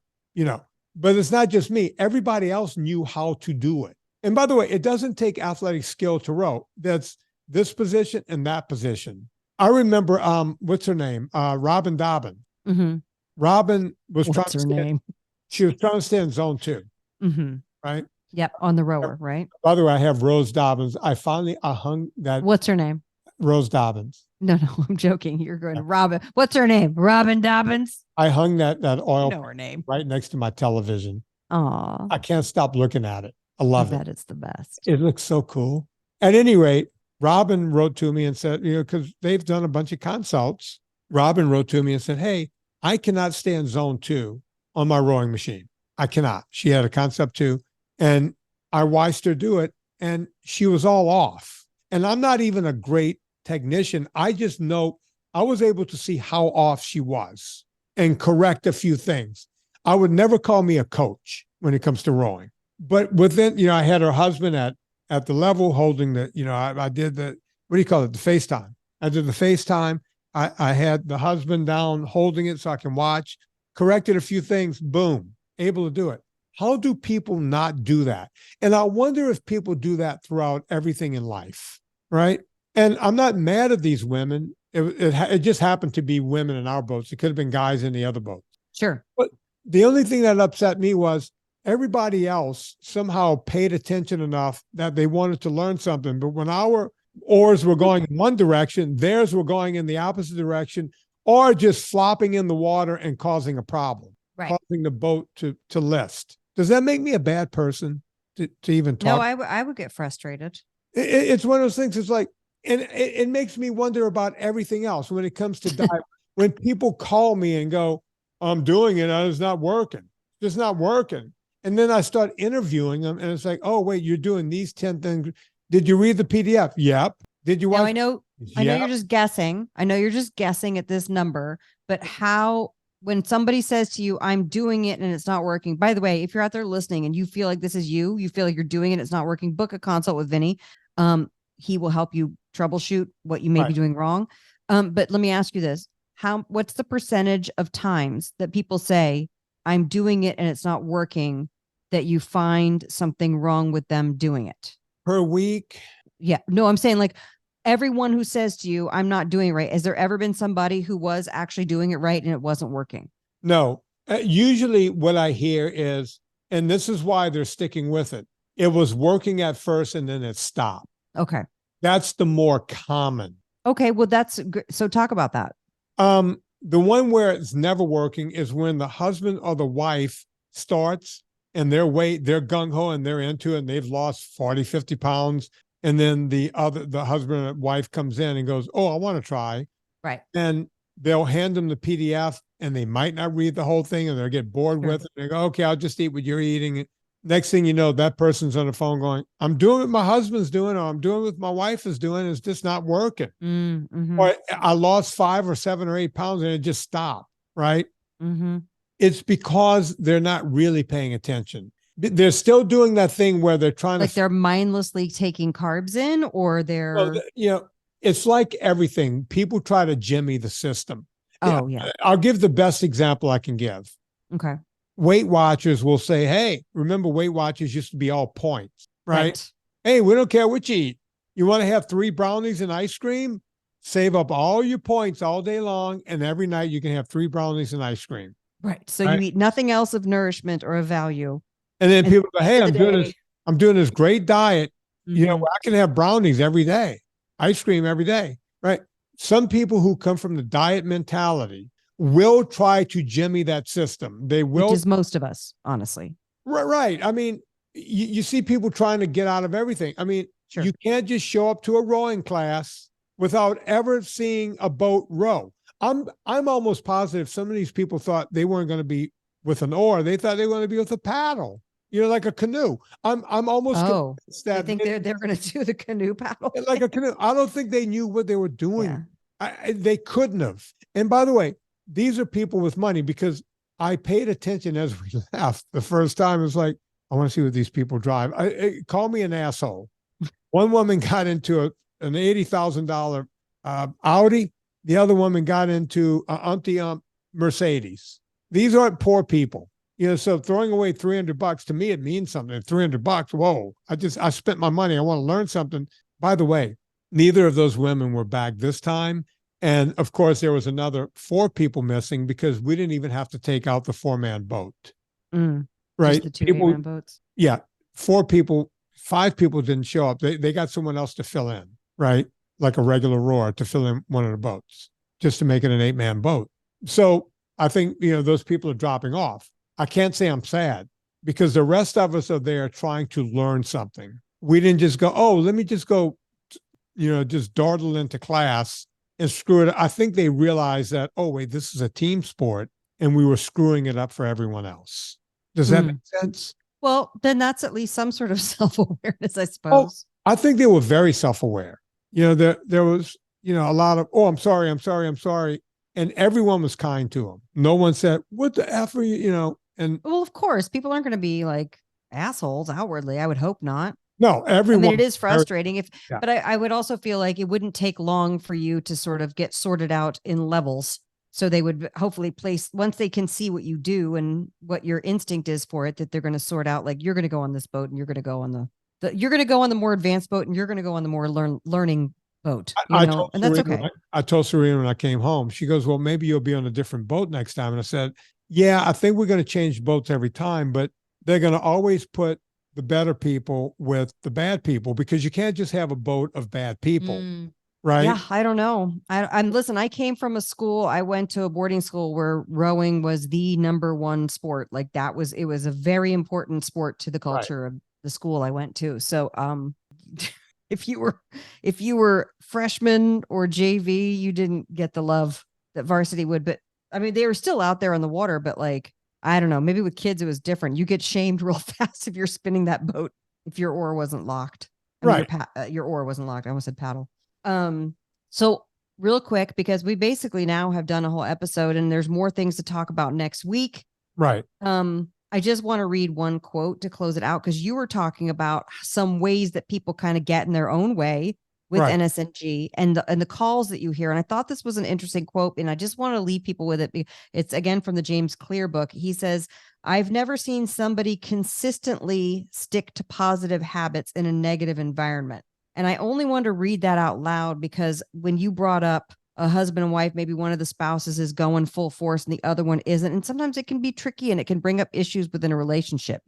but it's not just me. Everybody else knew how to do it. And by the way, it doesn't take athletic skill to row. That's this position and that position. I remember, what's her name? Robin Dobbin. Mm-hmm. Robin was What's her name? She was trying to stay in zone 2. Mm-hmm. Right? Yep, on the rower, right? By the way, I have Rose Dobbins. I hung that. What's her name? Rose Dobbins. No, I'm joking. You're going to Robin. What's her name? Robin Dobbins? I hung that oil know her name right next to my television. Aw. I can't stop looking at it. I love it. That it's the best. It looks so cool. At any rate, Robin wrote to me and said, because they've done a bunch of consults. Robin wrote to me and said, hey, I cannot stay in zone 2 on my rowing machine. I cannot. She had a concept 2 and I watched her do it and she was all off. And I'm not even a great technician. I just know I was able to see how off she was and correct a few things. I would never call me a coach when it comes to rowing. but within, I had her husband at the level holding the, I did the, what do you call it? The FaceTime. I did the FaceTime. I had the husband down holding it so I can watch, corrected a few things, boom, able to do it. How do people not do that? And I wonder if people do that throughout everything in life, right? And I'm not mad at these women. It just happened to be women in our boats. It could have been guys in the other boats. Sure. But the only thing that upset me was everybody else somehow paid attention enough that they wanted to learn something. But when our oars were going in one direction, theirs were going in the opposite direction, or just flopping in the water and causing a problem, Right. causing the boat to list. Does that make me a bad person to even talk? No, I would get frustrated. It's one of those things. It's like, and it makes me wonder about everything else when it comes to dive. When people call me and go, I'm doing it, and it's not working. It's not working. And then I start interviewing them, and it's like, oh, wait, you're doing these 10 things. Did you read the PDF? Yep. Did you watch? Now, I know Yep. you're just guessing. I know you're just guessing at this number, but when somebody says to you, I'm doing it and it's not working. By the way, if you're out there listening and you feel like this is you feel like you're doing it, it's not working, book a consult with Vinnie. He will help you troubleshoot what you may be doing wrong. But let me ask you this. What's the percentage of times that people say, I'm doing it and it's not working, that you find something wrong with them doing it? Per week? Yeah. No, I'm saying like everyone who says to you, I'm not doing it right. Has there ever been somebody who was actually doing it right and it wasn't working? No. Usually what I hear is, and this is why they're sticking with it, it was working at first and then it stopped. Okay. That's the more common. Okay. Well, so talk about that. The one where it's never working is when the husband or the wife starts and they're gung-ho and they're into it and they've lost 40, 50 pounds. And then the husband and wife comes in and goes, oh, I want to try. Right. And they'll hand them the PDF and they might not read the whole thing and they'll get bored with it. They go, okay, I'll just eat what you're eating. Next thing you know, that person's on the phone going, I'm doing what my husband's doing, or I'm doing what my wife is doing. It's just not working. Mm-hmm. Or I lost 5 or 7 or 8 pounds and it just stopped. Right. Mm-hmm. It's because they're not really paying attention. They're still doing that thing where they're trying like they're mindlessly taking carbs in, or they're, well, it's like everything. People try to jimmy the system. Oh yeah. I'll give the best example I can give. Okay. Weight Watchers will say, hey, remember Weight Watchers used to be all points, right? Hey, we don't care what you eat. You want to have 3 brownies and ice cream? Save up all your points all day long. And every night you can have 3 brownies and ice cream. Right. So you eat nothing else of nourishment or of value. And then people go, hey, I'm doing this great diet. Mm-hmm. I can have brownies every day, ice cream every day, right? Some people who come from the diet mentality will try to jimmy that system. They will. Which is most of us, honestly. Right. I mean, you see people trying to get out of everything. I mean, Sure. You can't just show up to a rowing class without ever seeing a boat row. I'm almost positive some of these people thought they weren't going to be with an oar. They thought they were going to be with a paddle, like a canoe. I'm almost convinced that I think they're going to do the canoe paddle like a canoe. I don't think they knew what they were doing. Yeah. They couldn't have. And by the way, these are people with money, because I paid attention as we left the first time. It's like, I want to see what these people drive. Call me an asshole. One woman got into an $80,000 Audi. The other woman got into an Mercedes. These aren't poor people. So throwing away $300 to me, it means something. $300. Whoa. I spent my money. I want to learn something. By the way, neither of those women were back this time. And of course, there was another 4 people missing because we didn't even have to take out the 4-man boat. Right. Just the 2 8-man boats. Yeah. 4 people, 5 people didn't show up. They got someone else to fill in, right? Like a regular rower to fill in one of the boats, just to make it an 8-man boat. So I think, those people are dropping off. I can't say I'm sad, because the rest of us are there trying to learn something. We didn't just go, oh, let me just go, just dawdle into class and screw it. I think they realized that, oh, wait, this is a team sport, and we were screwing it up for everyone else. Does that make sense? Well, then that's at least some sort of self-awareness, I suppose. I think they were very self-aware. There was, a lot of, oh, I'm sorry. And everyone was kind to them. No one said, what the F are you, And well, of course, people aren't going to be like assholes outwardly. I would hope not. No, I everyone. mean, it is frustrating Yeah. but I would also feel like it wouldn't take long for you to sort of get sorted out in levels. So they would hopefully place, once they can see what you do and what your instinct is for it, that they're going to sort out, like, you're going to go on this boat and you're going to go on you're going to go on the more advanced boat and you're going to go on the more learning boat, and that's okay. I told Serena when I came home, she goes, well, maybe you'll be on a different boat next time. And I said, yeah, I think we're going to change boats every time, but they're going to always put the better people with the bad people, because you can't just have a boat of bad people. Right. Yeah. I don't know. Listen, I came from a school. I went to a boarding school where rowing was the number one sport. Like it was a very important sport to the culture of the school I went to. So, if you were freshman or JV, you didn't get the love that varsity would, but I mean, they were still out there on the water, but like, I don't know, maybe with kids, it was different. You get shamed real fast if you're spinning that boat, if your oar wasn't locked. Your oar wasn't locked. I almost said paddle. So real quick, because we basically now have done a whole episode and there's more things to talk about next week. Right. I just want to read one quote to close it out, because you were talking about some ways that people kind of get in their own way with NSNG and the calls that you hear. And I thought this was an interesting quote, and I just want to leave people with it. It's again from the James Clear book. He says, I've never seen somebody consistently stick to positive habits in a negative environment. And I only want to read that out loud because when you brought up a husband and wife, maybe one of the spouses is going full force and the other one isn't. And sometimes it can be tricky and it can bring up issues within a relationship,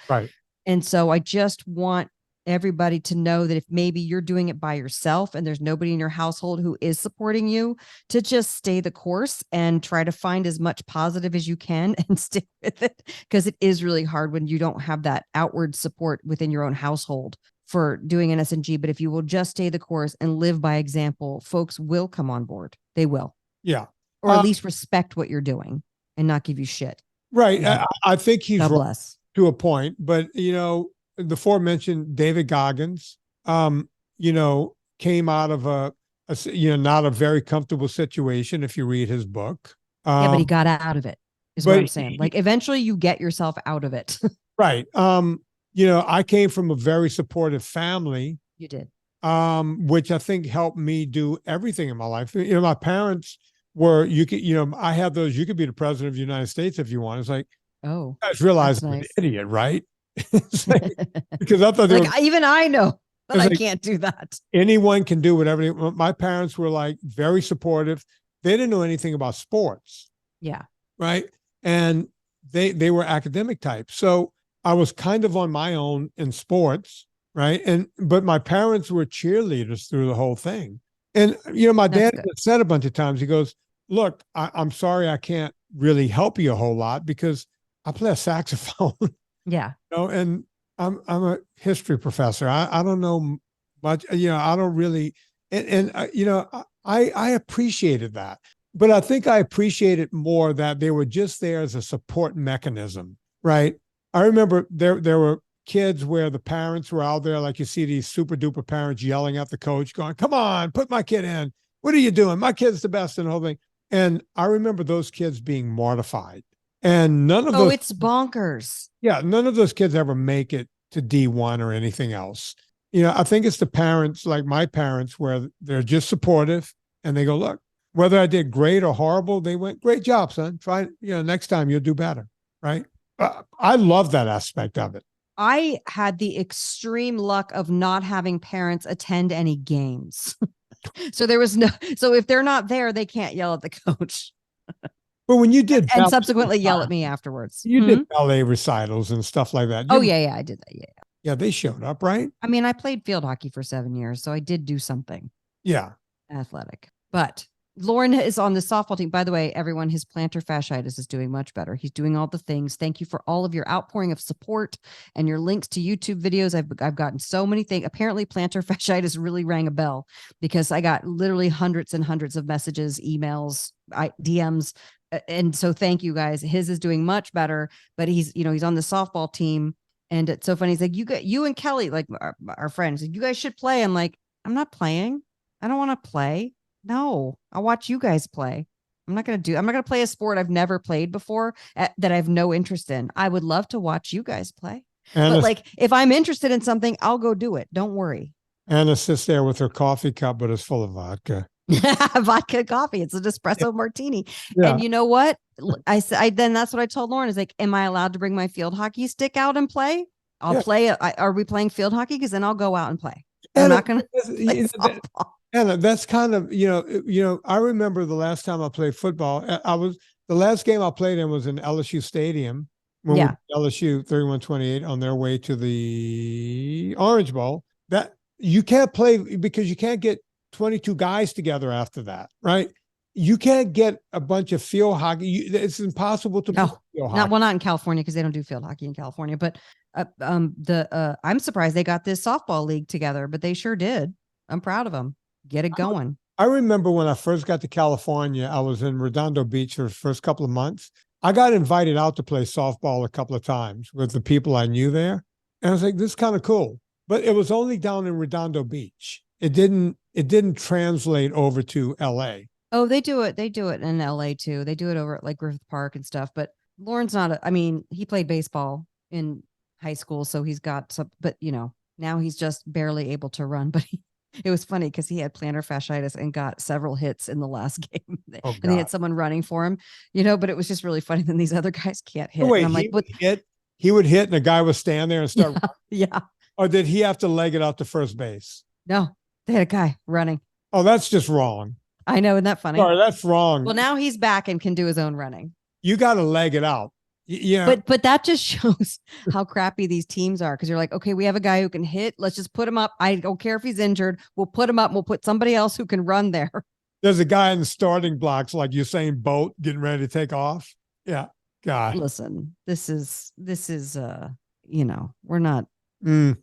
Right. And so I just want everybody to know that if maybe you're doing it by yourself and there's nobody in your household who is supporting you, to just stay the course and try to find as much positive as you can and stick with it, because it is really hard when you don't have that outward support within your own household for doing NSNG. But if you will just stay the course and live by example, folks will come on board. They will. Yeah. Or at least respect what you're doing and not give you shit. Right. I think he's God right bless. to a point, but the aforementioned David Goggins, came out of a not a very comfortable situation. If you read his book, Yeah, but he got out of it, is what I'm saying. Like eventually you get yourself out of it. Right. I came from a very supportive family. You did. Which I think helped me do everything in my life. My parents were, I had those, you could be the president of the United States if you want. It's like, oh, I just realized I'm an idiot, right? Like, because I thought even I know that I like, can't do that. Anyone can do whatever. My parents were like very supportive. They didn't know anything about sports. Yeah. Right. And they were academic types. So I was kind of on my own in sports. Right. But my parents were cheerleaders through the whole thing. And, my dad said a bunch of times, he goes, look, I'm sorry, I can't really help you a whole lot because I play a saxophone. Yeah. And I'm a history professor. I don't know much, I don't really, I appreciated that, but I think I appreciated more that they were just there as a support mechanism. Right. I remember there were kids where the parents were out there, like you see these super duper parents yelling at the coach going, come on, put my kid in. What are you doing? My kid's the best and the whole thing. And I remember those kids being mortified. And none of those. Oh, it's bonkers. Yeah. None of those kids ever make it to D1 or anything else. I think it's the parents, like my parents, where they're just supportive and they go, look, whether I did great or horrible, they went, great job, son. Try, next time you'll do better. Right. I love that aspect of it. I had the extreme luck of not having parents attend any games. So if they're not there, they can't yell at the coach. But when you did and subsequently yell at me afterwards. You did ballet recitals and stuff like that. Yeah, I did that. Yeah. Yeah, they showed up, right? I mean, I played field hockey for 7 years, so I did do something. Yeah. Athletic. But Lauren is on the softball team. By the way, everyone, his plantar fasciitis is doing much better. He's doing all the things. Thank you for all of your outpouring of support and your links to YouTube videos. I've gotten so many things. Apparently plantar fasciitis really rang a bell because I got literally hundreds and hundreds of messages, emails, DMs. And so thank you guys. His is doing much better, but he's on the softball team. And it's so funny. He's like, you and Kelly, like our friends, you guys should play. I'm like, I'm not playing. I don't want to play. No, I'll watch you guys play. I'm not going to play a sport I've never played before that I have no interest in. I would love to watch you guys play. Anna, But like, if I'm interested in something, I'll go do it. Don't worry. Anna sits there with her coffee cup, but it's full of vodka. Vodka coffee. It's an espresso martini. Yeah. And you know what? Then that's what I told Lauren is like, am I allowed to bring my field hockey stick out and play? I'll Yeah. play. Are we playing field hockey? Because then I'll go out and play. I'm not going to play softball. Anna, that's kind of, I remember the last time I played football. The last game I played in was in LSU Stadium when Yeah. we LSU 31-28 on their way to the Orange Bowl. That you can't play because you can't get 22 guys together after that, right? You can't get a bunch of field hockey. It's impossible to play field hockey. Not in California because they don't do field hockey in California. But I'm surprised they got this softball league together, but they sure did. I'm proud of them. Get it going. I remember when I first got to California, I was in Redondo Beach for the first couple of months. I got invited out to play softball a couple of times with the people I knew there. And I was like, this is kind of cool. But it was only down in Redondo Beach. It didn't translate over to LA. Oh, they do it. They do it in LA too. They do it over at like Griffith Park and stuff. But Lauren's not, he played baseball in high school. So he's got some, but now he's just barely able to run. But it was funny because he had plantar fasciitis and got several hits in the last game. Oh, and he had someone running for him, but it was just really funny. Then these other guys can't hit. Wait, and I'm like, what? He would hit and the guy would stand there and start. Yeah. Or did he have to leg it out to first base? No, they had a guy running. Oh, that's just wrong. I know. Isn't that funny? Sorry, that's wrong. Well, now he's back and can do his own running. You got to leg it out. Yeah. But that just shows how crappy these teams are. Because you're like, okay, we have a guy who can hit. Let's just put him up. I don't care if he's injured. We'll put him up. And we'll put somebody else who can run there. There's a guy in the starting blocks, like you're saying, Bolt getting ready to take off. Yeah. God. Listen, this is we're not. It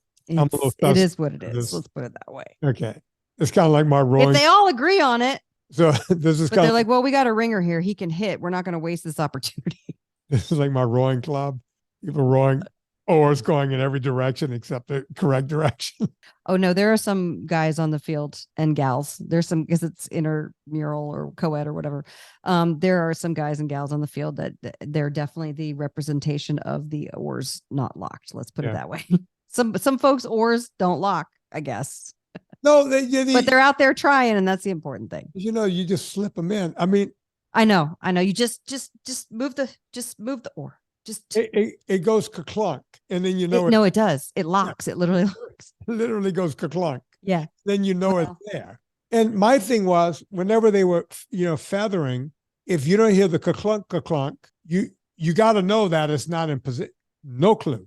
is what it is. Let's put it that way. Okay. It's kind of like my rowing. If they all agree on it. So this is but they're like, well, we got a ringer here. He can hit. We're not going to waste this opportunity. This is like my rowing club. People rowing oars going in every direction except the correct direction. Oh no, there are some guys on the field and gals. There's some, because it's intramural or co-ed or whatever. There are some guys and gals on the field that they're definitely the representation of the oars not locked. Let's put it that way. Some folks' oars don't lock, I guess. No, but they're out there trying, and that's the important thing. You just slip them in. I mean, I know. You just move the oar. It goes ka-clunk, and then it does. It locks. It literally locks. It literally goes ka-clunk. Yeah. Then it's there. And my thing was, whenever they were feathering, if you don't hear the ka-clunk, you got to know that it's not in position. No clue.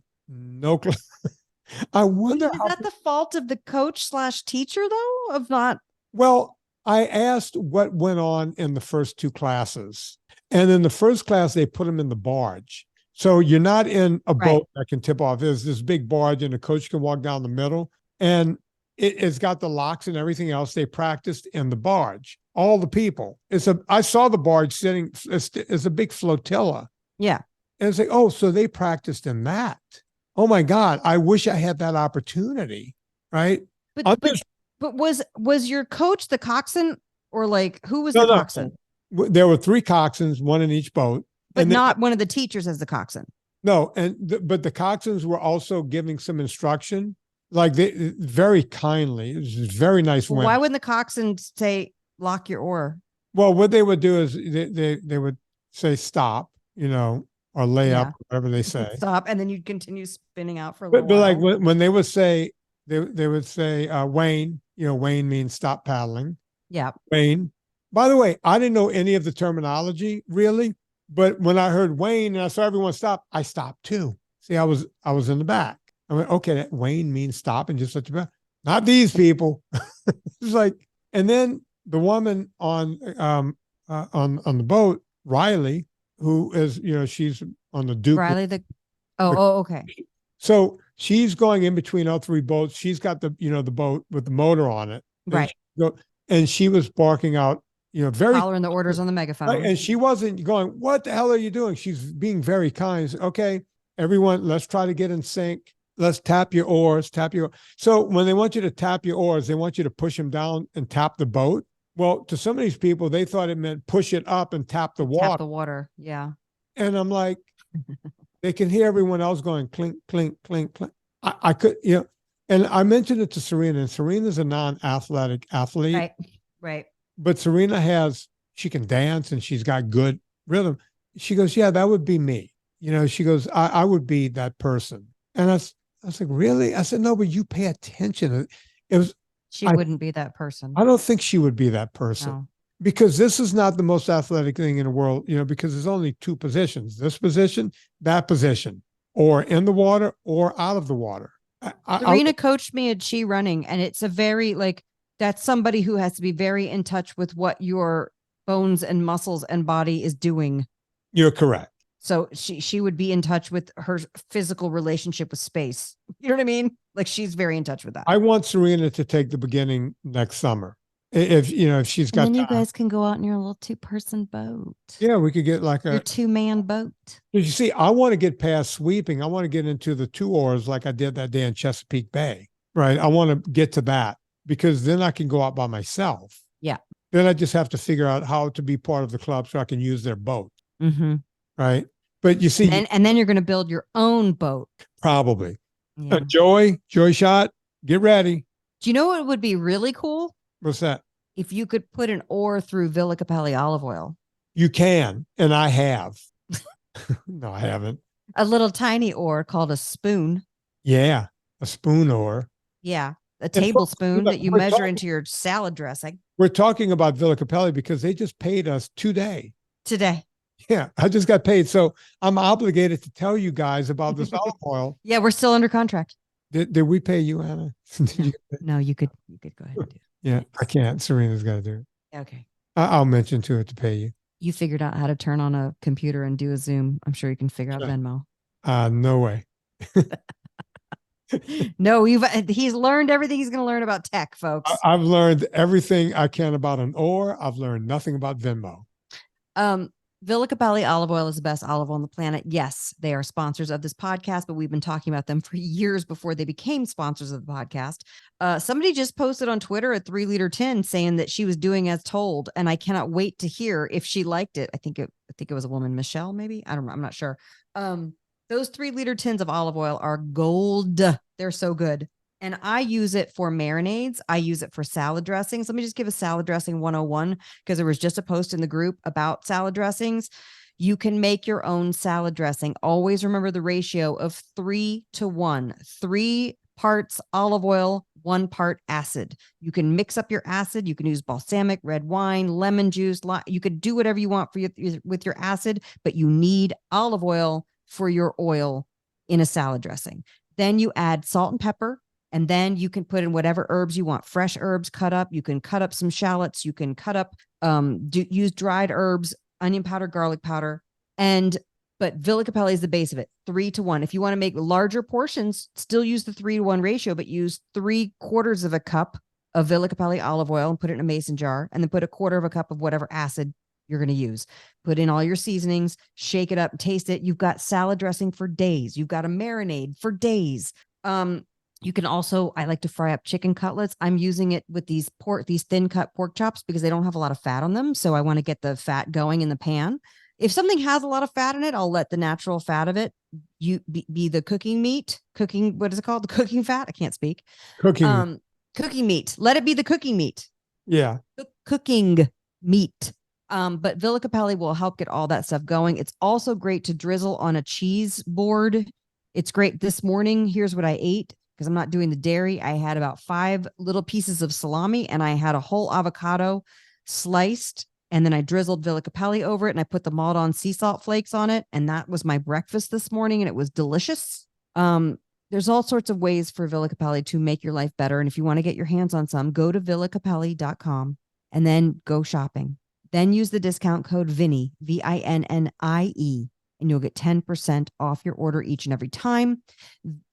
I wonder is that the fault of the coach / teacher though, of not? Well, I asked what went on in the first two classes, and in the first class they put them in the barge. So you're not in a boat that can tip off. There's this big barge, and the coach can walk down the middle, and it's got the locks and everything else. They practiced in the barge. All the people. I saw the barge sitting. It's a big flotilla. Yeah, and it's like, oh, so they practiced in that. Oh my God, I wish I had that opportunity, right? But was your coach the coxswain, or like who was the coxswain? There were 3 coxswains, one in each boat. But not one of the teachers as the coxswain. No, but the coxswains were also giving some instruction, like they very kindly. It was very nice. Well, why wouldn't the coxswain say lock your oar? Well, what they would do is they would say stop, or lay up, whatever they say. Stop, and then you'd continue spinning out for a little while. But like when they would say, they would say, Wayne, Wayne means stop paddling. Yeah. Wayne. By the way, I didn't know any of the terminology really, but when I heard Wayne and I saw everyone stop, I stopped too. See, I was in the back. I went, okay, that Wayne means stop and just let you back. Not these people. It's like, and then the woman on the boat, Riley, who is, she's on the Duke. Riley, okay. So she's going in between all 3 boats. She's got the boat with the motor on it. Right. And she was barking out, very hollering the orders on the megaphone. Right? And she wasn't going, what the hell are you doing? She's being very kind. Okay, everyone, let's try to get in sync. Let's tap your oars, So when they want you to tap your oars, they want you to push them down and tap the boat. Well, to some of these people, they thought it meant push it up and tap the water. Tap the water, yeah. And I'm like, they can hear everyone else going clink, clink, clink, clink. I could, and I mentioned it to Serena, and Serena's a non-athletic athlete, Right. Right. but she can dance and she's got good rhythm. She goes, yeah, that would be me. She goes, I would be that person. And I was like, really? I said, no, but you pay attention. She wouldn't be that person. I don't think she would be that person. No. Because this is not the most athletic thing in the world, because there's only two positions, this position, that position, or in the water or out of the water. Serena coached me at Chi running, and it's a very that's somebody who has to be very in touch with what your bones and muscles and body is doing. You're correct. So she would be in touch with her physical relationship with space. You know what I mean? Like, she's very in touch with that. I want Serena to take the beginning next summer. If she's got, and then you guys can go out in your little 2-person boat. Yeah, we could get like your 2-man boat. You see, I want to get past sweeping. I want to get into the 2 oars like I did that day in Chesapeake Bay. Right. I want to get to that because then I can go out by myself. Yeah. Then I just have to figure out how to be part of the club so I can use their boat. Mm-hmm. Right. But you see, and then you're going to build your own boat. Probably. Yeah. Joy shot. Get ready. Do you know what would be really cool? What's that? If you could put an oar through Villa Capelli olive oil. You can, and I have. No, I haven't. A little tiny oar called a spoon. Yeah, a spoon oar. Yeah, a tablespoon that you measure into your salad dressing. We're talking about Villa Capelli because they just paid us today. Yeah, I just got paid. So I'm obligated to tell you guys about this olive oil. Yeah, we're still under contract. Did we pay you, Anna? No, you could go ahead and do it. Yeah, I can't. Serena's got to do it. Okay. I'll mention to it to pay you. You figured out how to turn on a computer and do a Zoom. I'm sure you can figure out Venmo. No way. No, he's learned everything he's going to learn about tech, folks. I've learned everything I can about an oar. I've learned nothing about Venmo. Villa Capelli olive oil is the best olive oil on the planet. Yes, they are sponsors of this podcast, but we've been talking about them for years before they became sponsors of the podcast. Somebody just posted on Twitter a 3-liter tin saying that she was doing as told, and I cannot wait to hear if she liked it. I think it was a woman, Michelle, maybe. I don't know. I'm not sure. Those 3-liter tins of olive oil are gold. They're so good. And I use it for marinades. I use it for salad dressings. Let me just give a salad dressing 101 because there was just a post in the group about salad dressings. You can make your own salad dressing. Always remember the ratio of 3-to-1. 3 parts olive oil, 1 part acid. You can mix up your acid. You can use balsamic, red wine, lemon juice. You could do whatever you want with your acid, but you need olive oil for your oil in a salad dressing. Then you add salt and pepper. And then you can put in whatever herbs you want, fresh herbs cut up. You can cut up some shallots. You can cut up, use dried herbs, onion powder, garlic powder. But Villa Capelli is the base of it, 3-to-1. If you want to make larger portions, still use the 3-to-1 ratio, but use 3/4 of a cup of Villa Capelli olive oil and put it in a mason jar. And then put 1/4 of a cup of whatever acid you're going to use. Put in all your seasonings, shake it up, taste it. You've got salad dressing for days. You've got a marinade for days. You can also, I like to fry up chicken cutlets. I'm using it with these thin cut pork chops because they don't have a lot of fat on them. So I want to get the fat going in the pan. If something has a lot of fat in it, I'll let the natural fat of it be the cooking meat. What is it called? The cooking fat? I can't speak. Cooking meat. Let it be the cooking meat. Yeah. Cooking meat. But Villa Capelli will help get all that stuff going. It's also great to drizzle on a cheese board. It's great. This morning, here's what I ate. Because I'm not doing the dairy. I had about 5 little pieces of salami and I had a whole avocado sliced. And then I drizzled Villa Capelli over it and I put the Maldon sea salt flakes on it. And that was my breakfast this morning and it was delicious. There's all sorts of ways for Villa Capelli to make your life better. And if you want to get your hands on some, go to villacapelli.com and then go shopping. Then use the discount code Vinnie, VINNIE, and you'll get 10% off your order each and every time.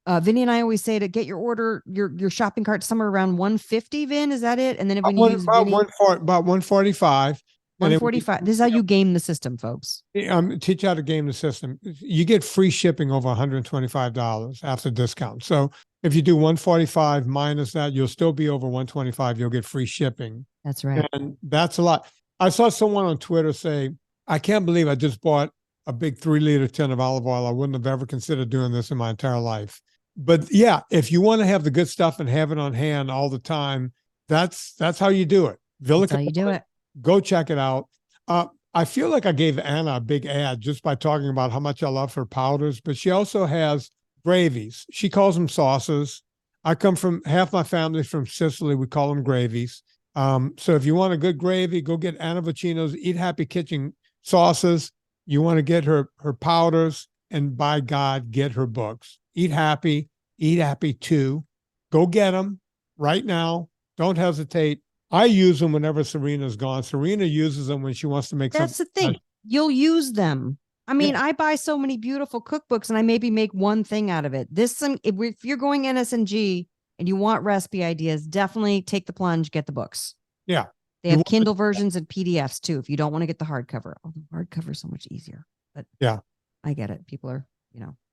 Vinny and I always say to get your order, your shopping cart somewhere around 150, Vin, is that it? And then when you use about 145. 145. This is how you game the system, folks. Teach you how to game the system. You get free shipping over $125 after discount. So if you do 145 minus that, you'll still be over 125. You'll get free shipping. That's right. And that's a lot. I saw someone on Twitter say, I can't believe I just bought a big 3-liter tin of olive oil. I wouldn't have ever considered doing this in my entire life. But yeah, if you want to have the good stuff and have it on hand all the time, that's how you do it. That's how you do it. Go check it out. I feel like I gave Anna a big ad just by talking about how much I love her powders, but she also has gravies. She calls them sauces. I come from, half my family's from Sicily. We call them gravies. So if you want a good gravy, go get Anna Vocino's Eat Happy Kitchen sauces. You want to get her powders, and by God, get her books. Eat Happy 2. Go get them right now. Don't hesitate. I use them whenever Serena's gone. Serena uses them when she wants to make That's the something. thing. You'll use them. I mean, Yeah. I buy so many beautiful cookbooks and I maybe make one thing out of it. If you're going NSNG and you want recipe ideas, definitely take the plunge, get the books. Yeah. They have Kindle versions and PDFs too, if you don't want to get the hardcover. Oh, the hardcover is so much easier. But yeah, I get it. People are,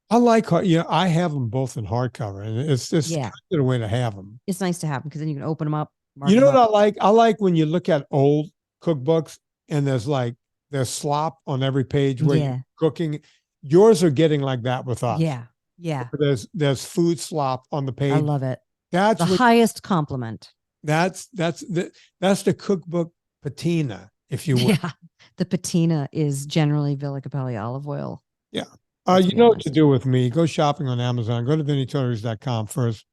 I like, I have them both in hardcover, and it's just kind of a way to have them. it's nice to have them because then you can open them up. You know what I like? I like when you look at old cookbooks and there's slop on every page where you're cooking. Yours are getting like that with us. Yeah. Yeah. There's food slop on the page. I love it. That's the highest compliment. That's the cookbook patina, if you will. Yeah. The patina is generally Villa Capelli olive oil. Yeah. You know what to do with me. Go shopping on Amazon. Go to VinnieTortorich.com first.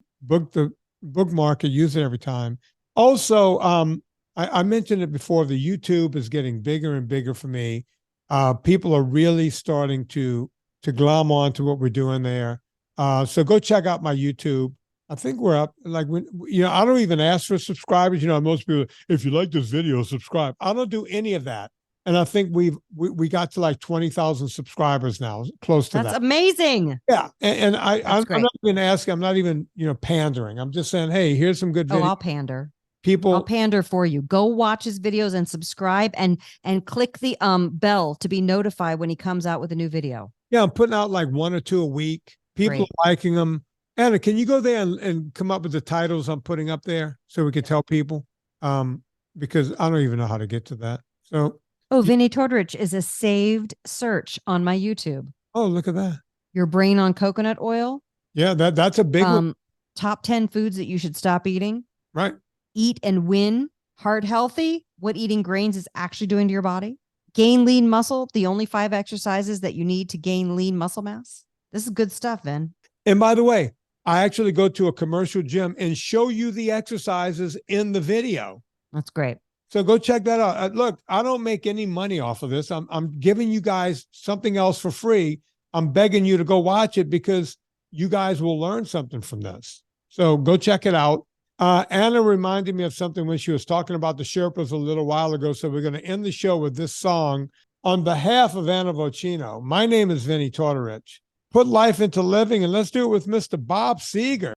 Bookmark it. Use it every time. Also, I mentioned it before. The YouTube is getting bigger and bigger for me. People are really starting to glom on to what we're doing there. So go check out my YouTube. I think we're up. I don't even ask for subscribers. Most people, if you like this video, subscribe. I don't do any of that. And I think we got to like 20,000 subscribers now, close to that. That's amazing. Yeah. And I'm not even asking, I'm not even, pandering. I'm just saying, hey, here's some good videos. Oh, I'll pander. I'll pander for you. Go watch his videos and subscribe and click the bell to be notified when he comes out with a new video. Yeah, I'm putting out like 1 or 2 a week. People are liking them. Anna, can you go there and come up with the titles I'm putting up there so we can tell people? Because I don't even know how to get to that. So. Oh, Vinnie Tortorich is a saved search on my YouTube. Oh, look at that. Your brain on coconut oil. Yeah, that's a big one. Top 10 foods that you should stop eating. Right. Eat and win. Heart healthy. What eating grains is actually doing to your body. Gain lean muscle. The only 5 exercises that you need to gain lean muscle mass. This is good stuff, Vin. And by the way, I actually go to a commercial gym and show you the exercises in the video. That's great. So go check that out. Look, I don't make any money off of this. I'm giving you guys something else for free. I'm begging you to go watch it because you guys will learn something from this. So go check it out. Anna reminded me of something when she was talking about the Sherpas a little while ago. So we're going to end the show with this song on behalf of Anna Vocino. My name is Vinnie Tortorich. Put life into living, and let's do it with Mr. Bob Seger.